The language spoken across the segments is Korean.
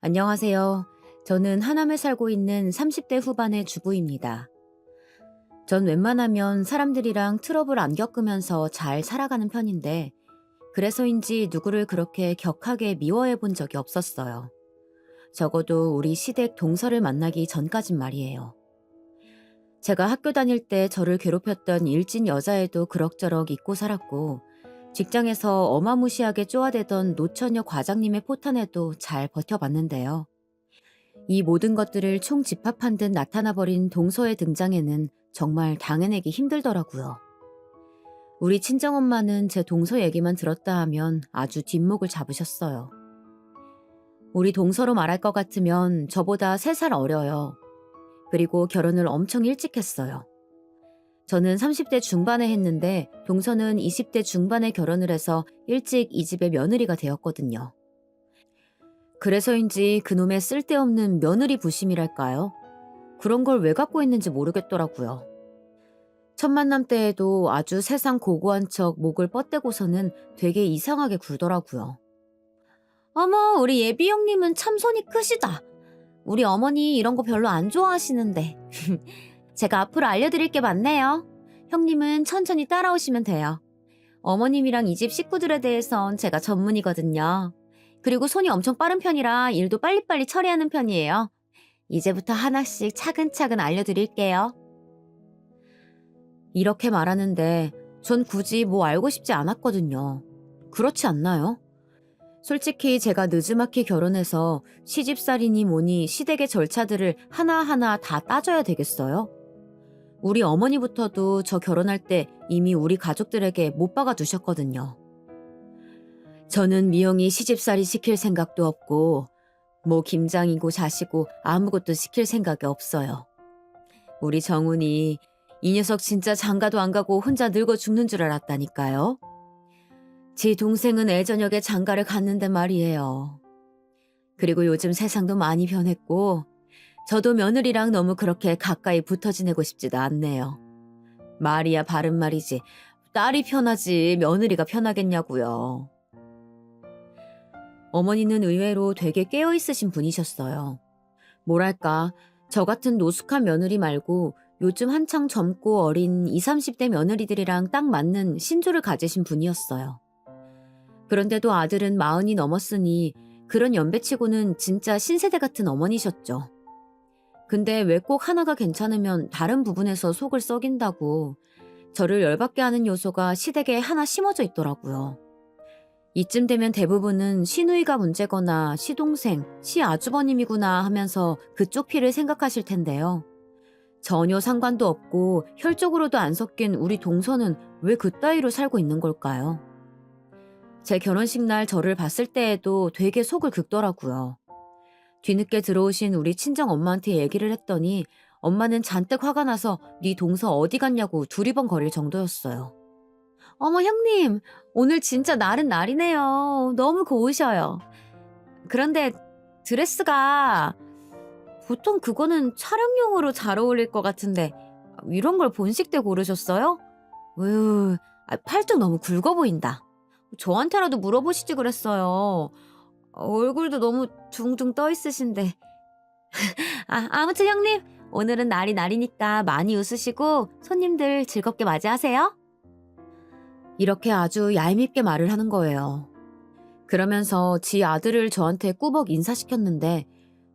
안녕하세요. 저는 하남에 살고 있는 30대 후반의 주부입니다. 전 웬만하면 사람들이랑 트러블 안 겪으면서 잘 살아가는 편인데, 그래서인지 누구를 그렇게 격하게 미워해 본 적이 없었어요. 적어도 우리 시댁 동서를 만나기 전까진 말이에요. 제가 학교 다닐 때 저를 괴롭혔던 일진 여자애도 그럭저럭 잊고 살았고, 직장에서 어마무시하게 쪼아대던 노처녀 과장님의 포탄에도 잘 버텨봤는데요. 이 모든 것들을 총집합한 듯 나타나버린 동서의 등장에는 정말 당해내기 힘들더라고요. 우리 친정엄마는 제 동서 얘기만 들었다 하면 아주 뒷목을 잡으셨어요. 우리 동서로 말할 것 같으면 저보다 3살 어려요. 그리고 결혼을 엄청 일찍 했어요. 저는 30대 중반에 했는데 동서는 20대 중반에 결혼을 해서 일찍 이 집의 며느리가 되었거든요. 그래서인지 그놈의 쓸데없는 며느리 부심이랄까요? 그런 걸 왜 갖고 있는지 모르겠더라고요. 첫 만남 때에도 아주 세상 고고한 척 목을 뻗대고서는 되게 이상하게 굴더라고요. 어머, 우리 예비 형님은 참 손이 크시다. 우리 어머니 이런 거 별로 안 좋아하시는데. 제가 앞으로 알려드릴 게 많네요. 형님은 천천히 따라오시면 돼요. 어머님이랑 이 집 식구들에 대해선 제가 전문이거든요. 그리고 손이 엄청 빠른 편이라 일도 빨리빨리 처리하는 편이에요. 이제부터 하나씩 차근차근 알려드릴게요. 이렇게 말하는데 전 굳이 뭐 알고 싶지 않았거든요. 그렇지 않나요? 솔직히 제가 느지막이 결혼해서 시집살이니 뭐니 시댁의 절차들을 하나하나 다 따져야 되겠어요? 우리 어머니부터도 저 결혼할 때 이미 우리 가족들에게 못 박아 두셨거든요. 저는 미영이 시집살이 시킬 생각도 없고 뭐 김장이고 자시고 아무것도 시킬 생각이 없어요. 우리 정훈이 이 녀석 진짜 장가도 안 가고 혼자 늙어 죽는 줄 알았다니까요. 지 동생은 애저녁에 장가를 갔는데 말이에요. 그리고 요즘 세상도 많이 변했고 저도 며느리랑 너무 그렇게 가까이 붙어 지내고 싶지도 않네요. 말이야 바른 말이지 딸이 편하지 며느리가 편하겠냐고요. 어머니는 의외로 되게 깨어있으신 분이셨어요. 뭐랄까 저 같은 노숙한 며느리 말고 요즘 한창 젊고 어린 20, 30대 며느리들이랑 딱 맞는 신조를 가지신 분이었어요. 그런데도 아들은 40이 넘었으니 그런 연배치고는 진짜 신세대 같은 어머니셨죠. 근데 왜 꼭 하나가 괜찮으면 다른 부분에서 속을 썩인다고 저를 열받게 하는 요소가 시댁에 하나 심어져 있더라고요. 이쯤 되면 대부분은 시누이가 문제거나 시동생, 시아주버님이구나 하면서 그쪽 피를 생각하실 텐데요. 전혀 상관도 없고 혈족으로도 안 섞인 우리 동서는 왜 그따위로 살고 있는 걸까요? 제 결혼식 날 저를 봤을 때에도 되게 속을 긁더라고요. 뒤늦게 들어오신 우리 친정 엄마한테 얘기를 했더니 엄마는 잔뜩 화가 나서 네 동서 어디 갔냐고 두리번거릴 정도였어요. 어머 형님, 오늘 진짜 날은 날이네요. 너무 고우셔요. 그런데 드레스가 보통 그거는 촬영용으로 잘 어울릴 것 같은데 이런 걸 본식 때 고르셨어요? 으, 팔뚝 너무 굵어 보인다. 저한테라도 물어보시지 그랬어요. 얼굴도 너무 둥둥 떠 있으신데. 아무튼 형님, 오늘은 날이 날이니까 많이 웃으시고 손님들 즐겁게 맞이하세요. 이렇게 아주 얄밉게 말을 하는 거예요. 그러면서 지 아들을 저한테 꾸벅 인사시켰는데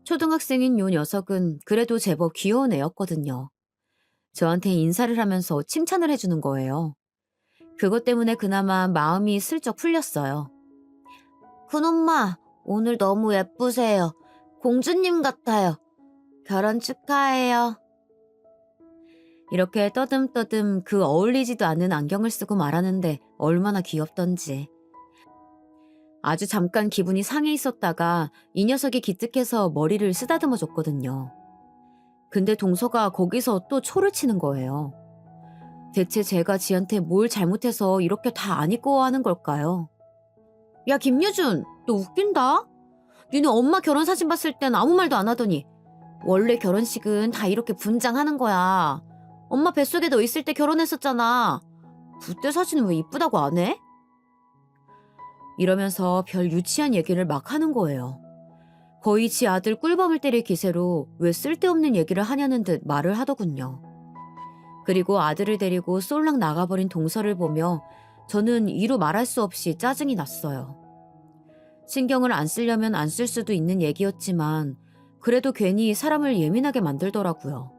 초등학생인 요 녀석은 그래도 제법 귀여운 애였거든요. 저한테 인사를 하면서 칭찬을 해주는 거예요. 그것 때문에 그나마 마음이 슬쩍 풀렸어요. 큰엄마, 오늘 너무 예쁘세요. 공주님 같아요. 결혼 축하해요. 이렇게 떠듬떠듬 그 어울리지도 않는 안경을 쓰고 말하는데 얼마나 귀엽던지. 아주 잠깐 기분이 상해 있었다가 이 녀석이 기특해서 머리를 쓰다듬어 줬거든요. 근데 동서가 거기서 또 초를 치는 거예요. 대체 제가 지한테 뭘 잘못해서 이렇게 다 안 이뻐하는 걸까요? 야 김유준, 너 웃긴다? 니네 엄마 결혼 사진 봤을 땐 아무 말도 안 하더니 원래 결혼식은 다 이렇게 분장하는 거야. 엄마 뱃속에 너 있을 때 결혼했었잖아. 그때 사진은 왜 이쁘다고 안 해? 이러면서 별 유치한 얘기를 막 하는 거예요. 거의 지 아들 꿀밤을 때릴 기세로 왜 쓸데없는 얘기를 하냐는 듯 말을 하더군요. 그리고 아들을 데리고 쏠락 나가버린 동서를 보며 저는 이루 말할 수 없이 짜증이 났어요. 신경을 안 쓰려면 안 쓸 수도 있는 얘기였지만 그래도 괜히 사람을 예민하게 만들더라고요.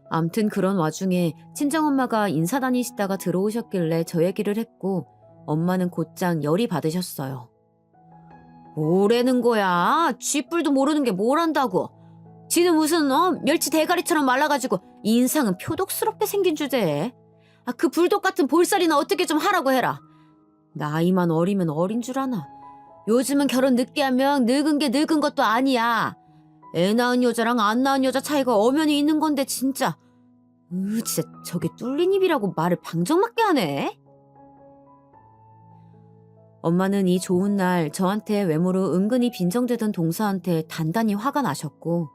암튼 그런 와중에 친정엄마가 인사 다니시다가 들어오셨길래 저 얘기를 했고 엄마는 곧장 열이 받으셨어요. 뭐라는 거야? 쥐뿔도 모르는 게 뭘 안다고. 지는 무슨 멸치 대가리처럼 말라가지고 인상은 표독스럽게 생긴 주제에. 그 불독 같은 볼살이나 어떻게 좀 하라고 해라. 나이만 어리면 어린 줄 아나. 요즘은 결혼 늦게 하면 늙은 게 늙은 것도 아니야. 애 낳은 여자랑 안 낳은 여자 차이가 엄연히 있는 건데 진짜. 진짜 저게 뚫린 입이라고 말을 방정맞게 하네. 엄마는 이 좋은 날 저한테 외모로 은근히 빈정대던 동서한테 단단히 화가 나셨고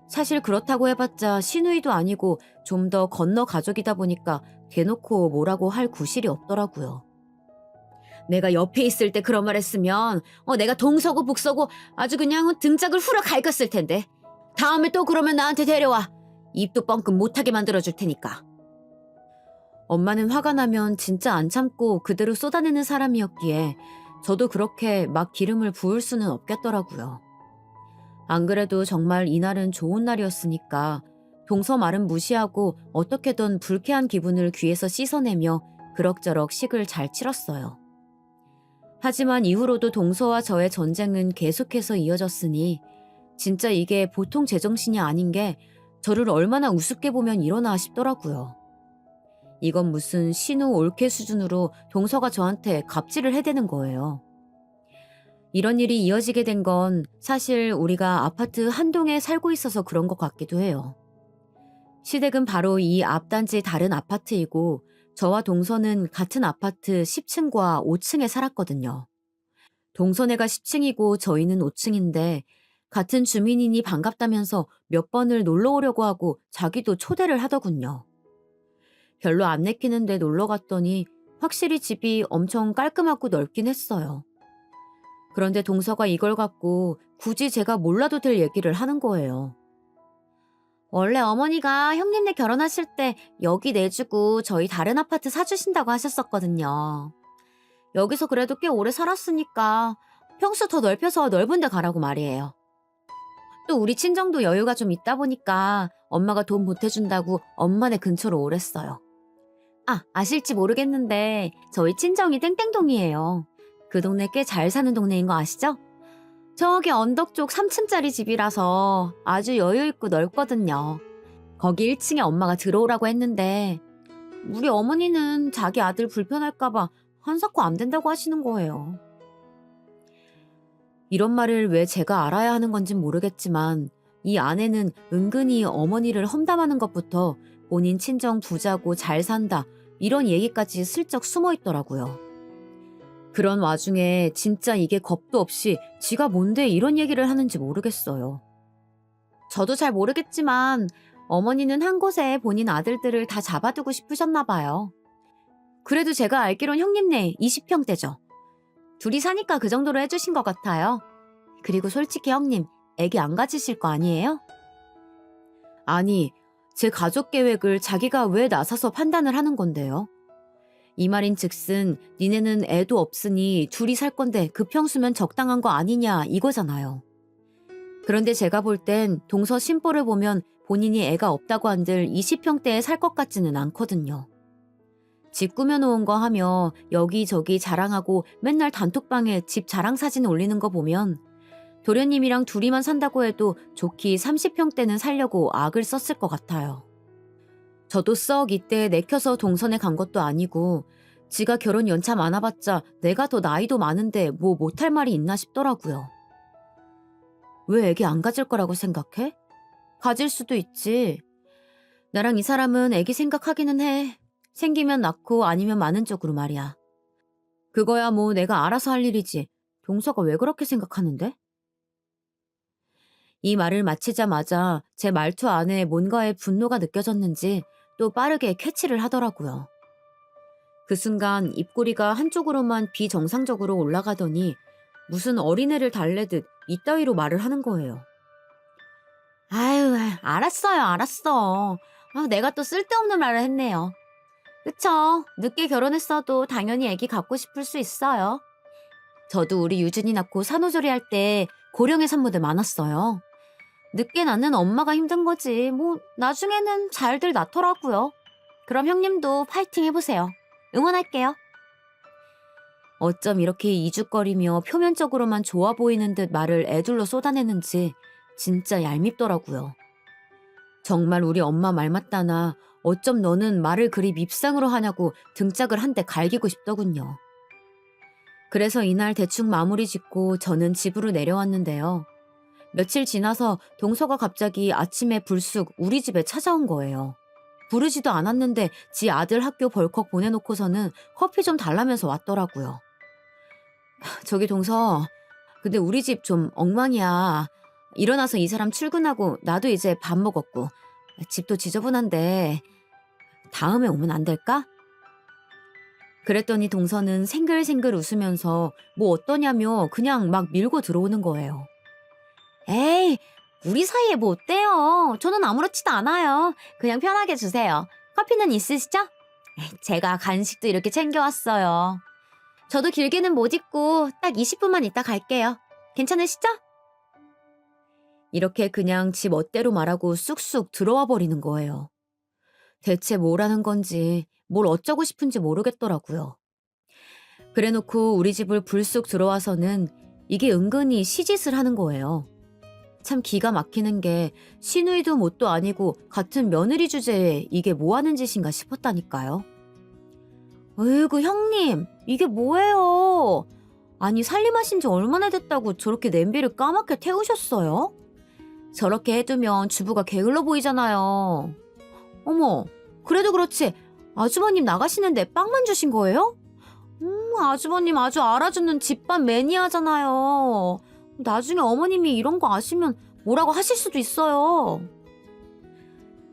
사실 그렇다고 해봤자 시누이도 아니고 좀 더 건너 가족이다 보니까 대놓고 뭐라고 할 구실이 없더라고요. 내가 옆에 있을 때 그런 말 했으면 내가 동서고 북서고 아주 그냥 등짝을 후려 갈겼을 텐데. 다음에 또 그러면 나한테 데려와. 입도 뻥끗 못하게 만들어줄 테니까. 엄마는 화가 나면 진짜 안 참고 그대로 쏟아내는 사람이었기에 저도 그렇게 막 기름을 부을 수는 없겠더라고요. 안 그래도 정말 이날은 좋은 날이었으니까 동서 말은 무시하고 어떻게든 불쾌한 기분을 귀에서 씻어내며 그럭저럭 식을 잘 치렀어요. 하지만 이후로도 동서와 저의 전쟁은 계속해서 이어졌으니 진짜 이게 보통 제정신이 아닌 게 저를 얼마나 우습게 보면 이러나 싶더라고요. 이건 무슨 신우 올케 수준으로 동서가 저한테 갑질을 해대는 거예요. 이런 일이 이어지게 된 건 사실 우리가 아파트 한 동에 살고 있어서 그런 것 같기도 해요. 시댁은 바로 이 앞단지 다른 아파트이고 저와 동서는 같은 아파트 10층과 5층에 살았거든요. 동서네가 10층이고 저희는 5층인데 같은 주민이니 반갑다면서 몇 번을 놀러 오려고 하고 자기도 초대를 하더군요. 별로 안 내키는데 놀러 갔더니 확실히 집이 엄청 깔끔하고 넓긴 했어요. 그런데 동서가 이걸 갖고 굳이 제가 몰라도 될 얘기를 하는 거예요. 원래 어머니가 형님네 결혼하실 때 여기 내주고 저희 다른 아파트 사주신다고 하셨었거든요. 여기서 그래도 꽤 오래 살았으니까 평수 더 넓혀서 넓은 데 가라고 말이에요. 또 우리 친정도 여유가 좀 있다 보니까 엄마가 돈 보태준다고 엄마네 근처로 오랬어요. 아실지 모르겠는데 저희 친정이 땡땡동이에요. 그 동네 꽤 잘 사는 동네인 거 아시죠? 저기 언덕 쪽 3층짜리 집이라서 아주 여유있고 넓거든요. 거기 1층에 엄마가 들어오라고 했는데 우리 어머니는 자기 아들 불편할까봐 한사코 안 된다고 하시는 거예요. 이런 말을 왜 제가 알아야 하는 건진 모르겠지만 이 안에는 은근히 어머니를 험담하는 것부터 본인 친정 부자고 잘 산다 이런 얘기까지 슬쩍 숨어 있더라고요. 그런 와중에 진짜 이게 겁도 없이 지가 뭔데 이런 얘기를 하는지 모르겠어요. 저도 잘 모르겠지만 어머니는 한 곳에 본인 아들들을 다 잡아두고 싶으셨나 봐요. 그래도 제가 알기론 형님네 20평대죠. 둘이 사니까 그 정도로 해주신 것 같아요. 그리고 솔직히 형님, 애기 안 가지실 거 아니에요? 아니, 제 가족 계획을 자기가 왜 나서서 판단을 하는 건데요? 이 말인 즉슨 니네는 애도 없으니 둘이 살 건데 그 평수면 적당한 거 아니냐 이거잖아요. 그런데 제가 볼 땐 동서 신보를 보면 본인이 애가 없다고 한들 20평대에 살 것 같지는 않거든요. 집 꾸며놓은 거 하며 여기저기 자랑하고 맨날 단톡방에 집 자랑 사진 올리는 거 보면 도련님이랑 둘이만 산다고 해도 좋기 30평대는 살려고 악을 썼을 것 같아요. 저도 썩 이때 내켜서 동선에 간 것도 아니고 지가 결혼 연차 많아봤자 내가 더 나이도 많은데 뭐 못할 말이 있나 싶더라고요. 왜 애기 안 가질 거라고 생각해? 가질 수도 있지. 나랑 이 사람은 애기 생각하기는 해. 생기면 낳고 아니면 마는 쪽으로 말이야. 그거야 뭐 내가 알아서 할 일이지. 동서가 왜 그렇게 생각하는데? 이 말을 마치자마자 제 말투 안에 뭔가의 분노가 느껴졌는지 또 빠르게 캐치를 하더라고요. 그 순간 입꼬리가 한쪽으로만 비정상적으로 올라가더니 무슨 어린애를 달래듯 이따위로 말을 하는 거예요. 아유, 알았어요, 알았어. 내가 또 쓸데없는 말을 했네요. 그쵸? 늦게 결혼했어도 당연히 아기 갖고 싶을 수 있어요. 저도 우리 유준이 낳고 산후조리 할 때 고령의 산모들 많았어요. 늦게 낳는 엄마가 힘든 거지. 뭐 나중에는 잘들 낳더라고요. 그럼 형님도 파이팅 해보세요. 응원할게요. 어쩜 이렇게 이죽거리며 표면적으로만 좋아 보이는 듯 말을 애둘러 쏟아내는지 진짜 얄밉더라고요. 정말 우리 엄마 말 맞다나 어쩜 너는 말을 그리 밉상으로 하냐고 등짝을 한 대 갈기고 싶더군요. 그래서 이날 대충 마무리 짓고 저는 집으로 내려왔는데요. 며칠 지나서 동서가 갑자기 아침에 불쑥 우리 집에 찾아온 거예요. 부르지도 않았는데 지 아들 학교 벌컥 보내놓고서는 커피 좀 달라면서 왔더라고요. 저기 동서, 근데 우리 집 좀 엉망이야. 일어나서 이 사람 출근하고 나도 이제 밥 먹었고 집도 지저분한데 다음에 오면 안 될까? 그랬더니 동서는 생글생글 웃으면서 뭐 어떠냐며 그냥 막 밀고 들어오는 거예요. 에이, 우리 사이에 뭐 어때요? 저는 아무렇지도 않아요. 그냥 편하게 주세요. 커피는 있으시죠? 제가 간식도 이렇게 챙겨왔어요. 저도 길게는 못 있고 딱 20분만 있다 갈게요. 괜찮으시죠? 이렇게 그냥 지 멋대로 말하고 쑥쑥 들어와 버리는 거예요. 대체 뭐라는 건지 뭘 어쩌고 싶은지 모르겠더라고요. 그래놓고 우리 집을 불쑥 들어와서는 이게 은근히 시짓을 하는 거예요. 참 기가 막히는 게 시누이도 뭣도 아니고 같은 며느리 주제에 이게 뭐 하는 짓인가 싶었다니까요. 어이구 형님, 이게 뭐예요? 아니 살림하신 지 얼마나 됐다고 저렇게 냄비를 까맣게 태우셨어요? 저렇게 해두면 주부가 게을러 보이잖아요. 어머, 그래도 그렇지 아주버님 나가시는데 빵만 주신 거예요? 아주버님 아주 알아주는 집밥 매니아잖아요. 나중에 어머님이 이런 거 아시면 뭐라고 하실 수도 있어요.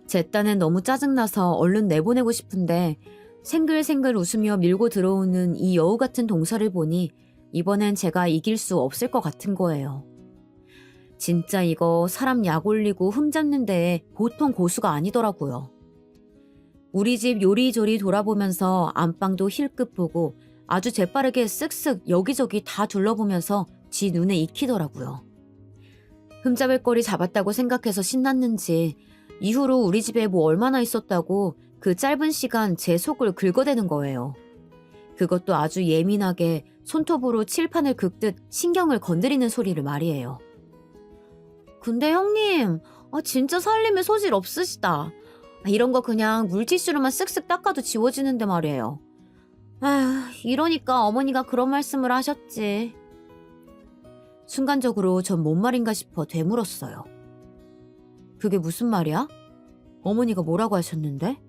제 딴엔 너무 짜증나서 얼른 내보내고 싶은데 생글생글 웃으며 밀고 들어오는 이 여우 같은 동서를 보니 이번엔 제가 이길 수 없을 것 같은 거예요. 진짜 이거 사람 약 올리고 흠잡는데 보통 고수가 아니더라고요. 우리 집 요리조리 돌아보면서 안방도 힐끗 보고 아주 재빠르게 쓱쓱 여기저기 다 둘러보면서 지 눈에 익히더라고요. 흠잡을 거리 잡았다고 생각해서 신났는지 이후로 우리 집에 뭐 얼마나 있었다고 그 짧은 시간 제 속을 긁어대는 거예요. 그것도 아주 예민하게 손톱으로 칠판을 긁듯 신경을 건드리는 소리를 말이에요. 근데 형님, 진짜 살림에 소질 없으시다. 이런 거 그냥 물티슈로만 쓱쓱 닦아도 지워지는데 말이에요. 아휴, 이러니까 어머니가 그런 말씀을 하셨지. 순간적으로 전 뭔 말인가 싶어 되물었어요. 그게 무슨 말이야? 어머니가 뭐라고 하셨는데?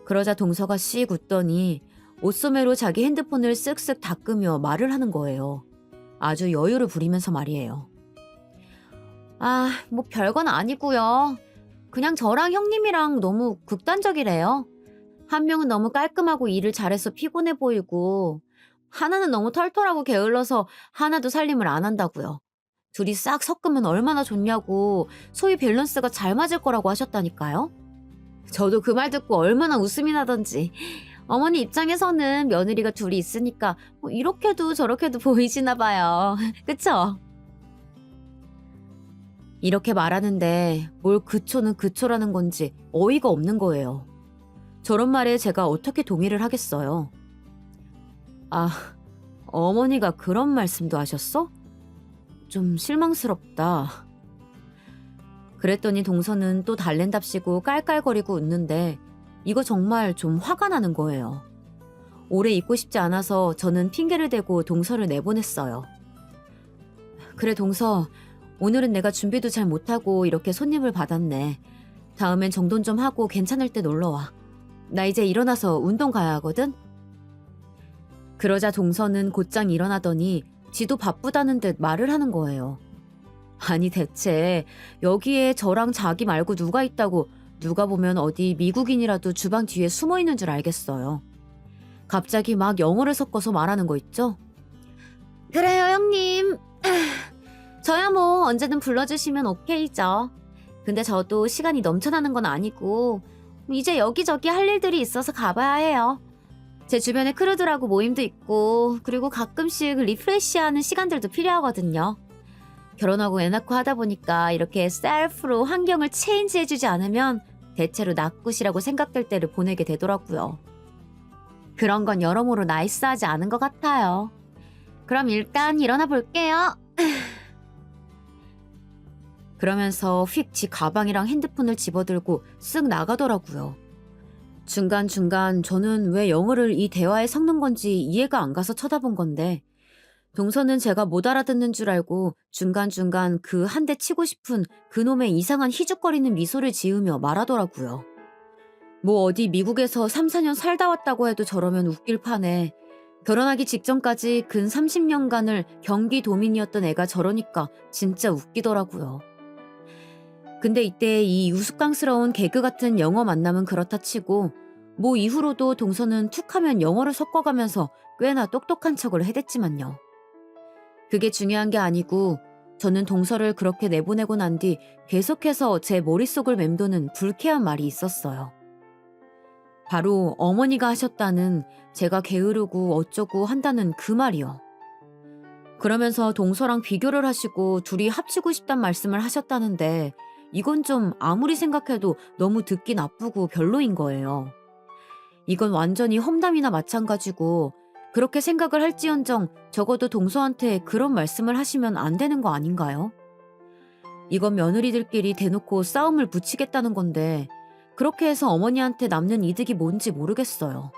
그러자 동서가 씩 웃더니 옷소매로 자기 핸드폰을 쓱쓱 닦으며 말을 하는 거예요. 아주 여유를 부리면서 말이에요. 뭐 별건 아니고요. 그냥 저랑 형님이랑 너무 극단적이래요. 한 명은 너무 깔끔하고 일을 잘해서 피곤해 보이고 하나는 너무 털털하고 게을러서 하나도 살림을 안 한다고요. 둘이 싹 섞으면 얼마나 좋냐고 소위 밸런스가 잘 맞을 거라고 하셨다니까요. 저도 그 말 듣고 얼마나 웃음이 나던지. 어머니 입장에서는 며느리가 둘이 있으니까 뭐 이렇게도 저렇게도 보이시나 봐요. 그쵸? 이렇게 말하는데 뭘 그초는 그초라는 건지 어이가 없는 거예요. 저런 말에 제가 어떻게 동의를 하겠어요. 어머니가 그런 말씀도 하셨어? 좀 실망스럽다. 그랬더니 동서는 또 달랜답시고 깔깔거리고 웃는데 이거 정말 좀 화가 나는 거예요. 오래 있고 싶지 않아서 저는 핑계를 대고 동서를 내보냈어요. 그래 동서, 오늘은 내가 준비도 잘 못하고 이렇게 손님을 받았네. 다음엔 정돈 좀 하고 괜찮을 때 놀러와. 나 이제 일어나서 운동 가야 하거든? 그러자 동서는 곧장 일어나더니 지도 바쁘다는 듯 말을 하는 거예요. 아니 대체 여기에 저랑 자기 말고 누가 있다고 누가 보면 어디 미국인이라도 주방 뒤에 숨어 있는 줄 알겠어요. 갑자기 막 영어를 섞어서 말하는 거 있죠? 그래요 형님. 저야 뭐 언제든 불러주시면 오케이죠. 근데 저도 시간이 넘쳐나는 건 아니고 이제 여기저기 할 일들이 있어서 가봐야 해요. 제 주변에 크루들하고 모임도 있고 그리고 가끔씩 리프레시하는 시간들도 필요하거든요. 결혼하고 애 낳고 하다 보니까 이렇게 셀프로 환경을 체인지해주지 않으면 대체로 낙굿이라고 생각될 때를 보내게 되더라고요. 그런 건 여러모로 나이스하지 않은 것 같아요. 그럼 일단 일어나 볼게요. 그러면서 휙 지 가방이랑 핸드폰을 집어들고 쓱 나가더라고요. 중간중간 저는 왜 영어를 이 대화에 섞는 건지 이해가 안 가서 쳐다본 건데 동서는 제가 못 알아듣는 줄 알고 중간중간 그 한 대 치고 싶은 그놈의 이상한 희죽거리는 미소를 지으며 말하더라고요. 뭐 어디 미국에서 3, 4년 살다 왔다고 해도 저러면 웃길 판에 결혼하기 직전까지 근 30년간을 경기도민이었던 애가 저러니까 진짜 웃기더라고요. 근데 이때 이 우스꽝스러운 개그 같은 영어 만남은 그렇다 치고 뭐 이후로도 동서는 툭하면 영어를 섞어가면서 꽤나 똑똑한 척을 해댔지만요. 그게 중요한 게 아니고 저는 동서를 그렇게 내보내고 난 뒤 계속해서 제 머릿속을 맴도는 불쾌한 말이 있었어요. 바로 어머니가 하셨다는 제가 게으르고 어쩌고 한다는 그 말이요. 그러면서 동서랑 비교를 하시고 둘이 합치고 싶단 말씀을 하셨다는데 이건 좀 아무리 생각해도 너무 듣기 나쁘고 별로인 거예요. 이건 완전히 험담이나 마찬가지고 그렇게 생각을 할지언정 적어도 동서한테 그런 말씀을 하시면 안 되는 거 아닌가요? 이건 며느리들끼리 대놓고 싸움을 붙이겠다는 건데 그렇게 해서 어머니한테 남는 이득이 뭔지 모르겠어요.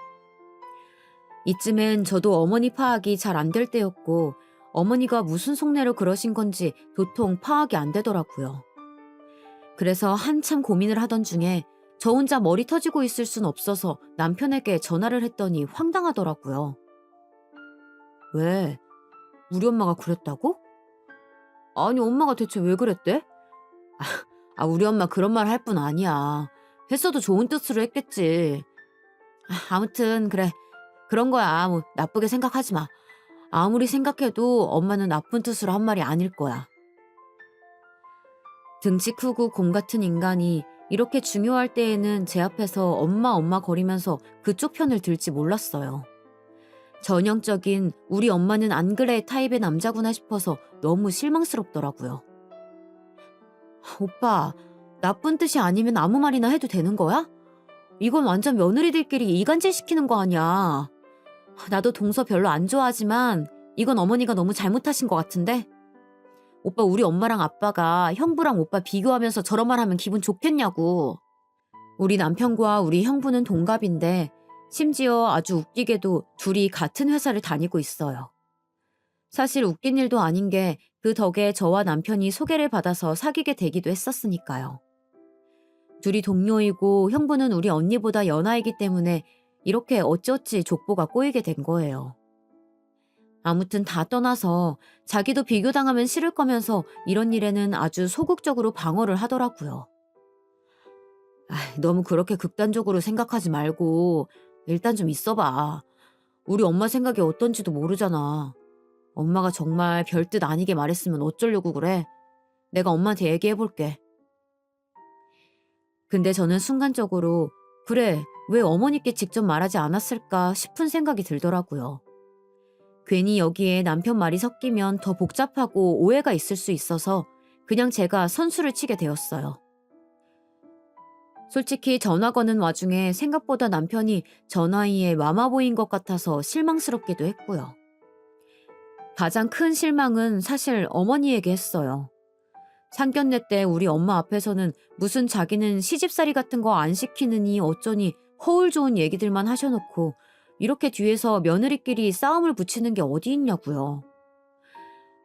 이쯤엔 저도 어머니 파악이 잘 안 될 때였고 어머니가 무슨 속내로 그러신 건지 도통 파악이 안 되더라고요. 그래서 한참 고민을 하던 중에 저 혼자 머리 터지고 있을 순 없어서 남편에게 전화를 했더니 황당하더라고요. 왜? 우리 엄마가 그랬다고? 아니 엄마가 대체 왜 그랬대? 우리 엄마 그런 말 할 뿐 아니야. 했어도 좋은 뜻으로 했겠지. 아무튼 그래. 그런 거야. 뭐 나쁘게 생각하지 마. 아무리 생각해도 엄마는 나쁜 뜻으로 한 말이 아닐 거야. 등치 크고 곰 같은 인간이 이렇게 중요할 때에는 제 앞에서 엄마 거리면서 그쪽 편을 들지 몰랐어요. 전형적인 우리 엄마는 안 그래 타입의 남자구나 싶어서 너무 실망스럽더라고요. 오빠, 나쁜 뜻이 아니면 아무 말이나 해도 되는 거야? 이건 완전 며느리들끼리 이간질 시키는 거 아니야. 나도 동서 별로 안 좋아하지만 이건 어머니가 너무 잘못하신 것 같은데? 오빠 우리 엄마랑 아빠가 형부랑 오빠 비교하면서 저런 말 하면 기분 좋겠냐고. 우리 남편과 우리 형부는 동갑인데 심지어 아주 웃기게도 둘이 같은 회사를 다니고 있어요. 사실 웃긴 일도 아닌 게 그 덕에 저와 남편이 소개를 받아서 사귀게 되기도 했었으니까요. 둘이 동료이고 형부는 우리 언니보다 연하이기 때문에 이렇게 어찌어찌 족보가 꼬이게 된 거예요. 아무튼 다 떠나서 자기도 비교당하면 싫을 거면서 이런 일에는 아주 소극적으로 방어를 하더라고요. 너무 그렇게 극단적으로 생각하지 말고 일단 좀 있어봐. 우리 엄마 생각이 어떤지도 모르잖아. 엄마가 정말 별뜻 아니게 말했으면 어쩌려고 그래. 내가 엄마한테 얘기해볼게. 근데 저는 순간적으로 그래, 왜 어머니께 직접 말하지 않았을까 싶은 생각이 들더라고요. 괜히 여기에 남편 말이 섞이면 더 복잡하고 오해가 있을 수 있어서 그냥 제가 선수를 치게 되었어요. 솔직히 전화 거는 와중에 생각보다 남편이 저 나이에 마마보인 것 같아서 실망스럽기도 했고요. 가장 큰 실망은 사실 어머니에게 했어요. 상견례 때 우리 엄마 앞에서는 무슨 자기는 시집살이 같은 거 안 시키느니 어쩌니 허울 좋은 얘기들만 하셔놓고 이렇게 뒤에서 며느리끼리 싸움을 붙이는 게 어디 있냐고요.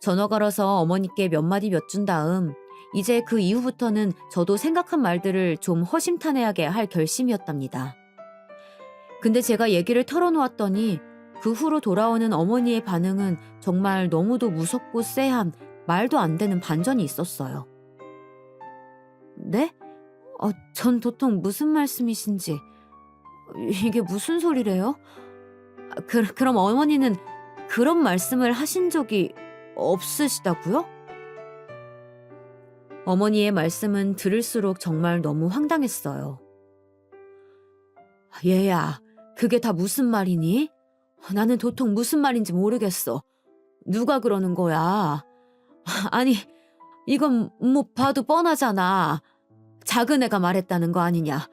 전화 걸어서 어머니께 몇 마디 몇 준 다음 이제 그 이후부터는 저도 생각한 말들을 좀 허심탄회하게 할 결심이었답니다. 근데 제가 얘기를 털어놓았더니 그 후로 돌아오는 어머니의 반응은 정말 너무도 무섭고 쎄한 말도 안 되는 반전이 있었어요. 네? 전 도통 무슨 말씀이신지. 이게 무슨 소리래요? 그럼 어머니는 그런 말씀을 하신 적이 없으시다고요? 어머니의 말씀은 들을수록 정말 너무 황당했어요. 얘야, 그게 다 무슨 말이니? 나는 도통 무슨 말인지 모르겠어. 누가 그러는 거야? 아니, 이건 뭐 봐도 뻔하잖아. 작은 애가 말했다는 거 아니냐?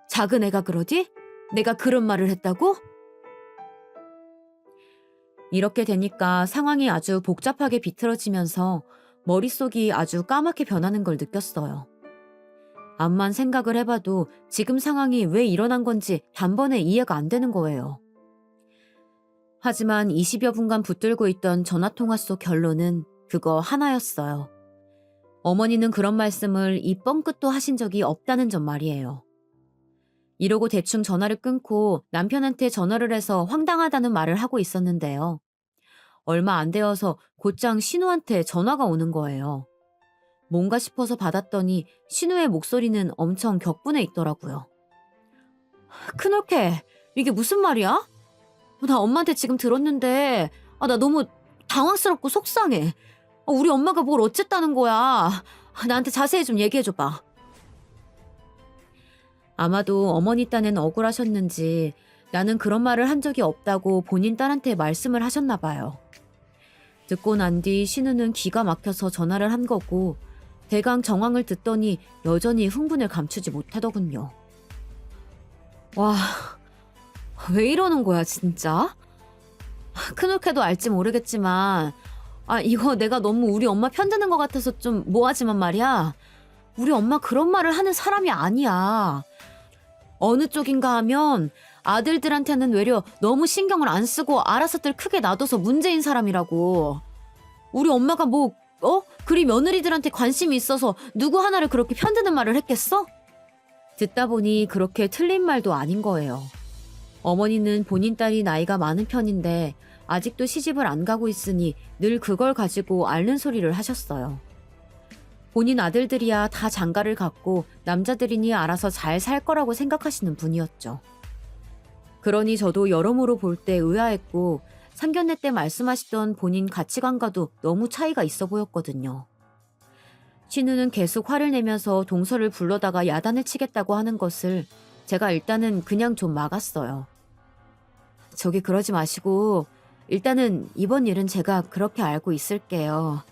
작은 애가 그러지? 내가 그런 말을 했다고? 이렇게 되니까 상황이 아주 복잡하게 비틀어지면서 머릿속이 아주 까맣게 변하는 걸 느꼈어요. 암만 생각을 해봐도 지금 상황이 왜 일어난 건지 단번에 이해가 안 되는 거예요. 하지만 20여 분간 붙들고 있던 전화통화 속 결론은 그거 하나였어요. 어머니는 그런 말씀을 이 뻥끗도 하신 적이 없다는 점 말이에요. 이러고 대충 전화를 끊고 남편한테 전화를 해서 황당하다는 말을 하고 있었는데요. 얼마 안 되어서 곧장 신우한테 전화가 오는 거예요. 뭔가 싶어서 받았더니 신우의 목소리는 엄청 격분해 있더라고요. 큰올케, 이게 무슨 말이야? 나 엄마한테 지금 들었는데 나 너무 당황스럽고 속상해. 우리 엄마가 뭘 어쨌다는 거야. 나한테 자세히 좀 얘기해줘봐. 아마도 어머니 딴엔 억울하셨는지 나는 그런 말을 한 적이 없다고 본인 딸한테 말씀을 하셨나 봐요. 듣고 난 뒤 신우는 기가 막혀서 전화를 한 거고 대강 정황을 듣더니 여전히 흥분을 감추지 못하더군요. 와, 왜 이러는 거야 진짜? 큰올케도 알지 모르겠지만 이거 내가 너무 우리 엄마 편드는 것 같아서 좀 뭐하지만 말이야. 우리 엄마 그런 말을 하는 사람이 아니야. 어느 쪽인가 하면 아들들한테는 외려 너무 신경을 안 쓰고 알아서들 크게 놔둬서 문제인 사람이라고. 우리 엄마가 그리 며느리들한테 관심이 있어서 누구 하나를 그렇게 편드는 말을 했겠어? 듣다 보니 그렇게 틀린 말도 아닌 거예요. 어머니는 본인 딸이 나이가 많은 편인데 아직도 시집을 안 가고 있으니 늘 그걸 가지고 앓는 소리를 하셨어요. 본인 아들들이야 다 장가를 갔고 남자들이니 알아서 잘 살 거라고 생각하시는 분이었죠. 그러니 저도 여러모로 볼 때 의아했고 상견례 때 말씀하시던 본인 가치관과도 너무 차이가 있어 보였거든요. 신우는 계속 화를 내면서 동서를 불러다가 야단을 치겠다고 하는 것을 제가 일단은 그냥 좀 막았어요. 저기 그러지 마시고 일단은 이번 일은 제가 그렇게 알고 있을게요.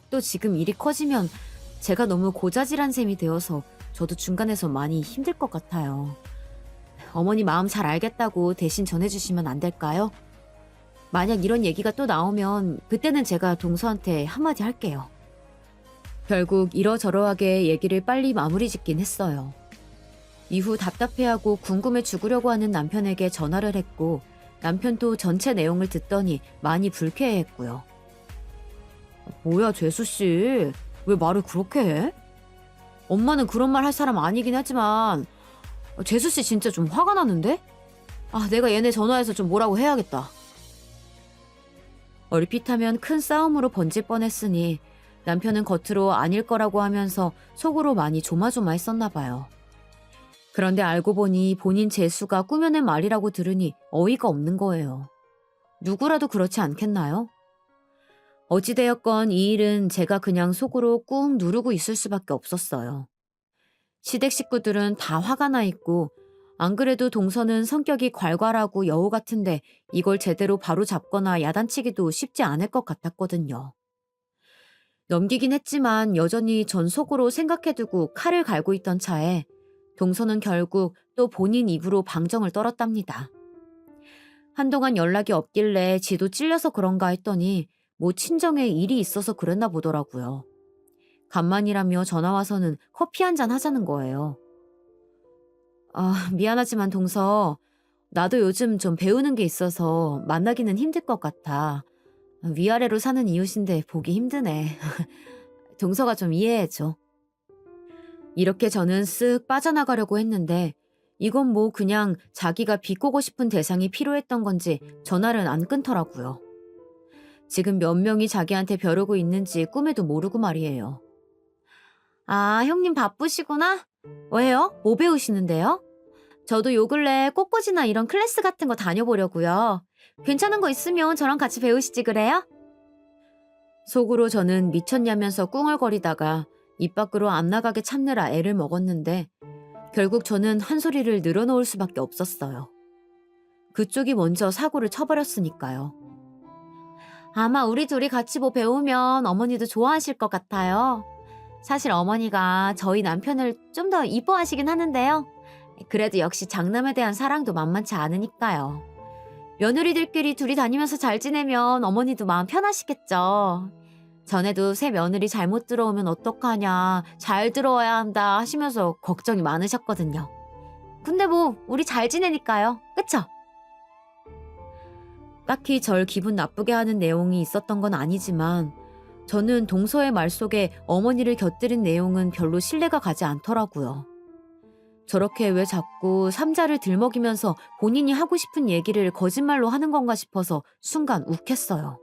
또 지금 일이 커지면 제가 너무 고자질한 셈이 되어서 저도 중간에서 많이 힘들 것 같아요. 어머니 마음 잘 알겠다고 대신 전해주시면 안 될까요? 만약 이런 얘기가 또 나오면 그때는 제가 동서한테 한마디 할게요. 결국 이러저러하게 얘기를 빨리 마무리 짓긴 했어요. 이후 답답해하고 궁금해 죽으려고 하는 남편에게 전화를 했고 남편도 전체 내용을 듣더니 많이 불쾌해했고요. 뭐야 재수씨, 왜 말을 그렇게 해? 엄마는 그런 말 할 사람 아니긴 하지만 재수씨 진짜 좀 화가 나는데? 내가 얘네 전화해서 좀 뭐라고 해야겠다. 얼핏하면 큰 싸움으로 번질 뻔했으니 남편은 겉으로 아닐 거라고 하면서 속으로 많이 조마조마했었나 봐요. 그런데 알고 보니 본인 재수가 꾸며낸 말이라고 들으니 어이가 없는 거예요. 누구라도 그렇지 않겠나요? 어찌되었건 이 일은 제가 그냥 속으로 꾹 누르고 있을 수밖에 없었어요. 시댁 식구들은 다 화가 나 있고 안 그래도 동서는 성격이 괄괄하고 여우 같은데 이걸 제대로 바로잡거나 야단치기도 쉽지 않을 것 같았거든요. 넘기긴 했지만 여전히 전 속으로 생각해두고 칼을 갈고 있던 차에 동서는 결국 또 본인 입으로 방정을 떨었답니다. 한동안 연락이 없길래 지도 찔려서 그런가 했더니 뭐 친정에 일이 있어서 그랬나 보더라고요. 간만이라며 전화와서는 커피 한잔 하자는 거예요. 미안하지만 동서, 나도 요즘 좀 배우는 게 있어서 만나기는 힘들 것 같아. 위아래로 사는 이웃인데 보기 힘드네. 동서가 좀 이해해줘. 이렇게 저는 쓱 빠져나가려고 했는데 이건 뭐 그냥 자기가 비꼬고 싶은 대상이 필요했던 건지 전화를 안 끊더라고요. 지금 몇 명이 자기한테 벼르고 있는지 꿈에도 모르고 말이에요. 형님 바쁘시구나? 왜요? 뭐 배우시는데요? 저도 요 근래 꽃꽂이나 이런 클래스 같은 거 다녀보려고요. 괜찮은 거 있으면 저랑 같이 배우시지 그래요? 속으로 저는 미쳤냐면서 꿍얼거리다가 입 밖으로 안 나가게 참느라 애를 먹었는데 결국 저는 한 소리를 늘어놓을 수밖에 없었어요. 그쪽이 먼저 사고를 쳐버렸으니까요. 아마 우리 둘이 같이 뭐 배우면 어머니도 좋아하실 것 같아요. 사실 어머니가 저희 남편을 좀 더 이뻐하시긴 하는데요. 그래도 역시 장남에 대한 사랑도 만만치 않으니까요. 며느리들끼리 둘이 다니면서 잘 지내면 어머니도 마음 편하시겠죠. 전에도 새 며느리 잘못 들어오면 어떡하냐, 잘 들어와야 한다 하시면서 걱정이 많으셨거든요. 근데 뭐 우리 잘 지내니까요. 그쵸? 딱히 절 기분 나쁘게 하는 내용이 있었던 건 아니지만 저는 동서의 말 속에 어머니를 곁들인 내용은 별로 신뢰가 가지 않더라고요. 저렇게 왜 자꾸 삼자를 들먹이면서 본인이 하고 싶은 얘기를 거짓말로 하는 건가 싶어서 순간 욱했어요.